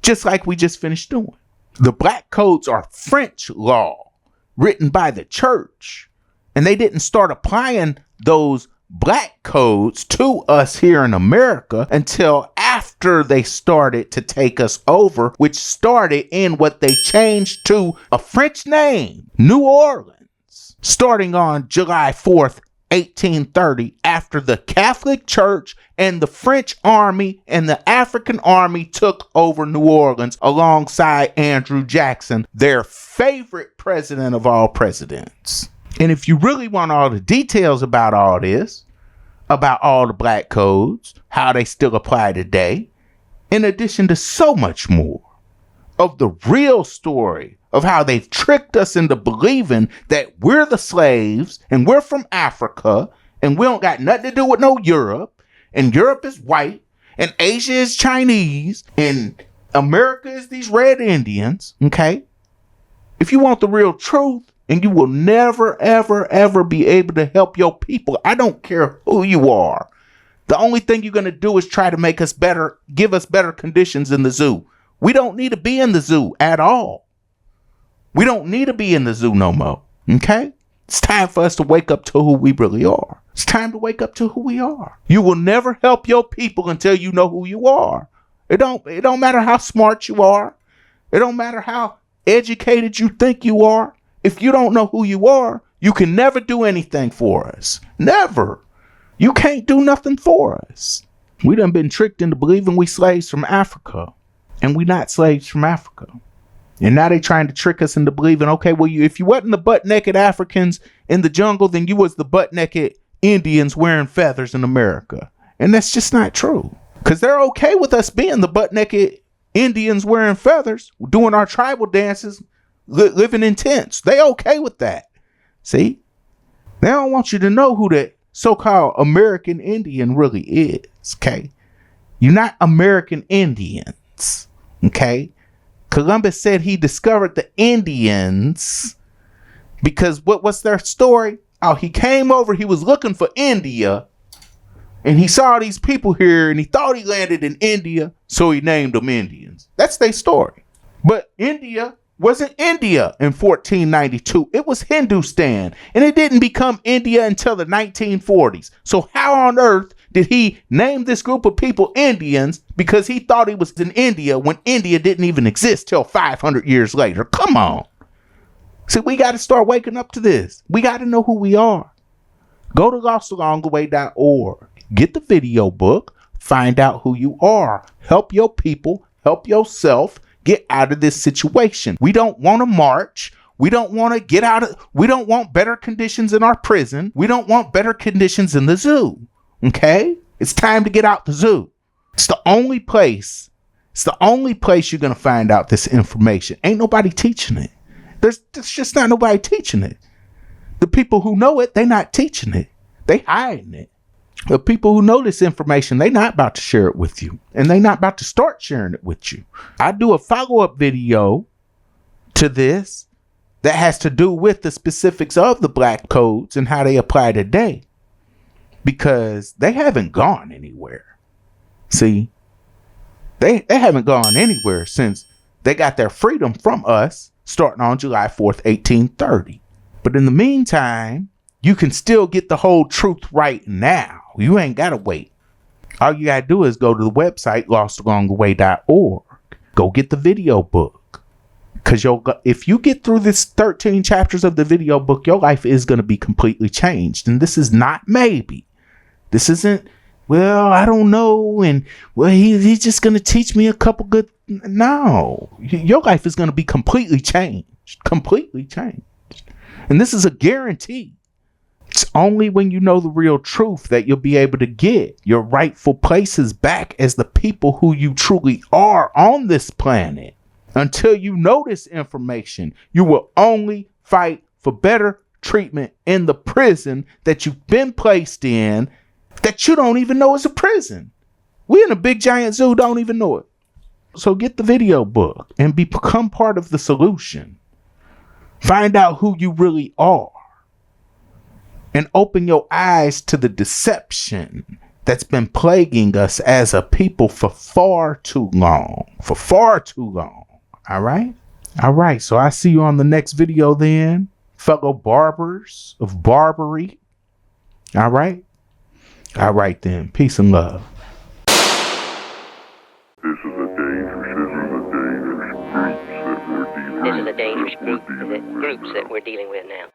just like we just finished doing. The black codes are French law written by the church. And they didn't start applying those black codes to us here in America until after they started to take us over, which started in what they changed to a French name, New Orleans, starting on July 4th, 1830, after the Catholic Church and the French army and the African army took over New Orleans alongside Andrew Jackson, their favorite president of all presidents. And if you really want all the details about all this, about all the black codes, how they still apply today, in addition to so much more of the real story of how they've tricked us into believing that we're the slaves and we're from Africa and we don't got nothing to do with no Europe, and Europe is white and Asia is Chinese and America is these red Indians, okay? If you want the real truth, and you will never, ever, ever be able to help your people, I don't care who you are. The only thing you're going to do is try to make us better, give us better conditions in the zoo. We don't need to be in the zoo at all. We don't need to be in the zoo no more. Okay? It's time for us to wake up to who we really are. It's time to wake up to who we are. You will never help your people until you know who you are. It don't matter how smart you are. It don't matter how educated you think you are. If you don't know who you are, you can never do anything for us. Never. You can't do nothing for us. We done been tricked into believing we slaves from Africa. And we not slaves from Africa. And now they trying to trick us into believing, okay, well, if you wasn't the butt-naked Africans in the jungle, then you was the butt-naked Indians wearing feathers in America. And that's just not true. Because they're okay with us being the butt-naked Indians wearing feathers, doing our tribal dances, living in tents. They okay with that. See? They don't want you to know who the so-called American Indian really is, okay? You're not American Indians, okay? Columbus said he discovered the Indians because what's their story? Oh, he came over, he was looking for India, and he saw these people here, and he thought he landed in India, so he named them Indians. That's their story. But India wasn't India in 1492. It was Hindustan, and it didn't become India until the 1940s. So how on earth did he name this group of people Indians because he thought he was in India when India didn't even exist till 500 years later? Come on. See, we got to start waking up to this. We got to know who we are. Go to lostalongtheway.org. Get the video book. Find out who you are. Help your people. Help yourself. Get out of this situation. We don't want to march. We don't want to get out of, we don't want better conditions in our prison. We don't want better conditions in the zoo. Okay? It's time to get out the zoo. It's the only place you're going to find out this information. Ain't nobody teaching it. There's just not nobody teaching it. The people who know it, they not teaching it. They hiding it. The people who know this information, they not about to share it with you. And they not about to start sharing it with you. I do a follow-up video to this that has to do with the specifics of the black codes and how they apply today. Because they haven't gone anywhere. See? They haven't gone anywhere since they got their freedom from us starting on July 4th, 1830. But in the meantime, you can still get the whole truth right now. You ain't got to wait. All you got to do is go to the website, lostalongtheway.org. Go get the video book. Because if you get through this 13 chapters of the video book, your life is going to be completely changed. And this is not maybe. This isn't, well, I don't know. And, well, he's just going to teach me a couple good. No. Your life is going to be completely changed. Completely changed. And this is a guarantee. It's only when you know the real truth that you'll be able to get your rightful places back as the people who you truly are on this planet. Until you know this information, you will only fight for better treatment in the prison that you've been placed in that you don't even know is a prison. We in a big giant zoo don't even know it. So get the video book and become part of the solution. Find out who you really are. And open your eyes to the deception that's been plaguing us as a people for far too long. For far too long. All right? All right. So I see you on the next video then, fellow barbers of Barbary. All right? All right then. Peace and love. This is a dangerous groups that we're dealing with now.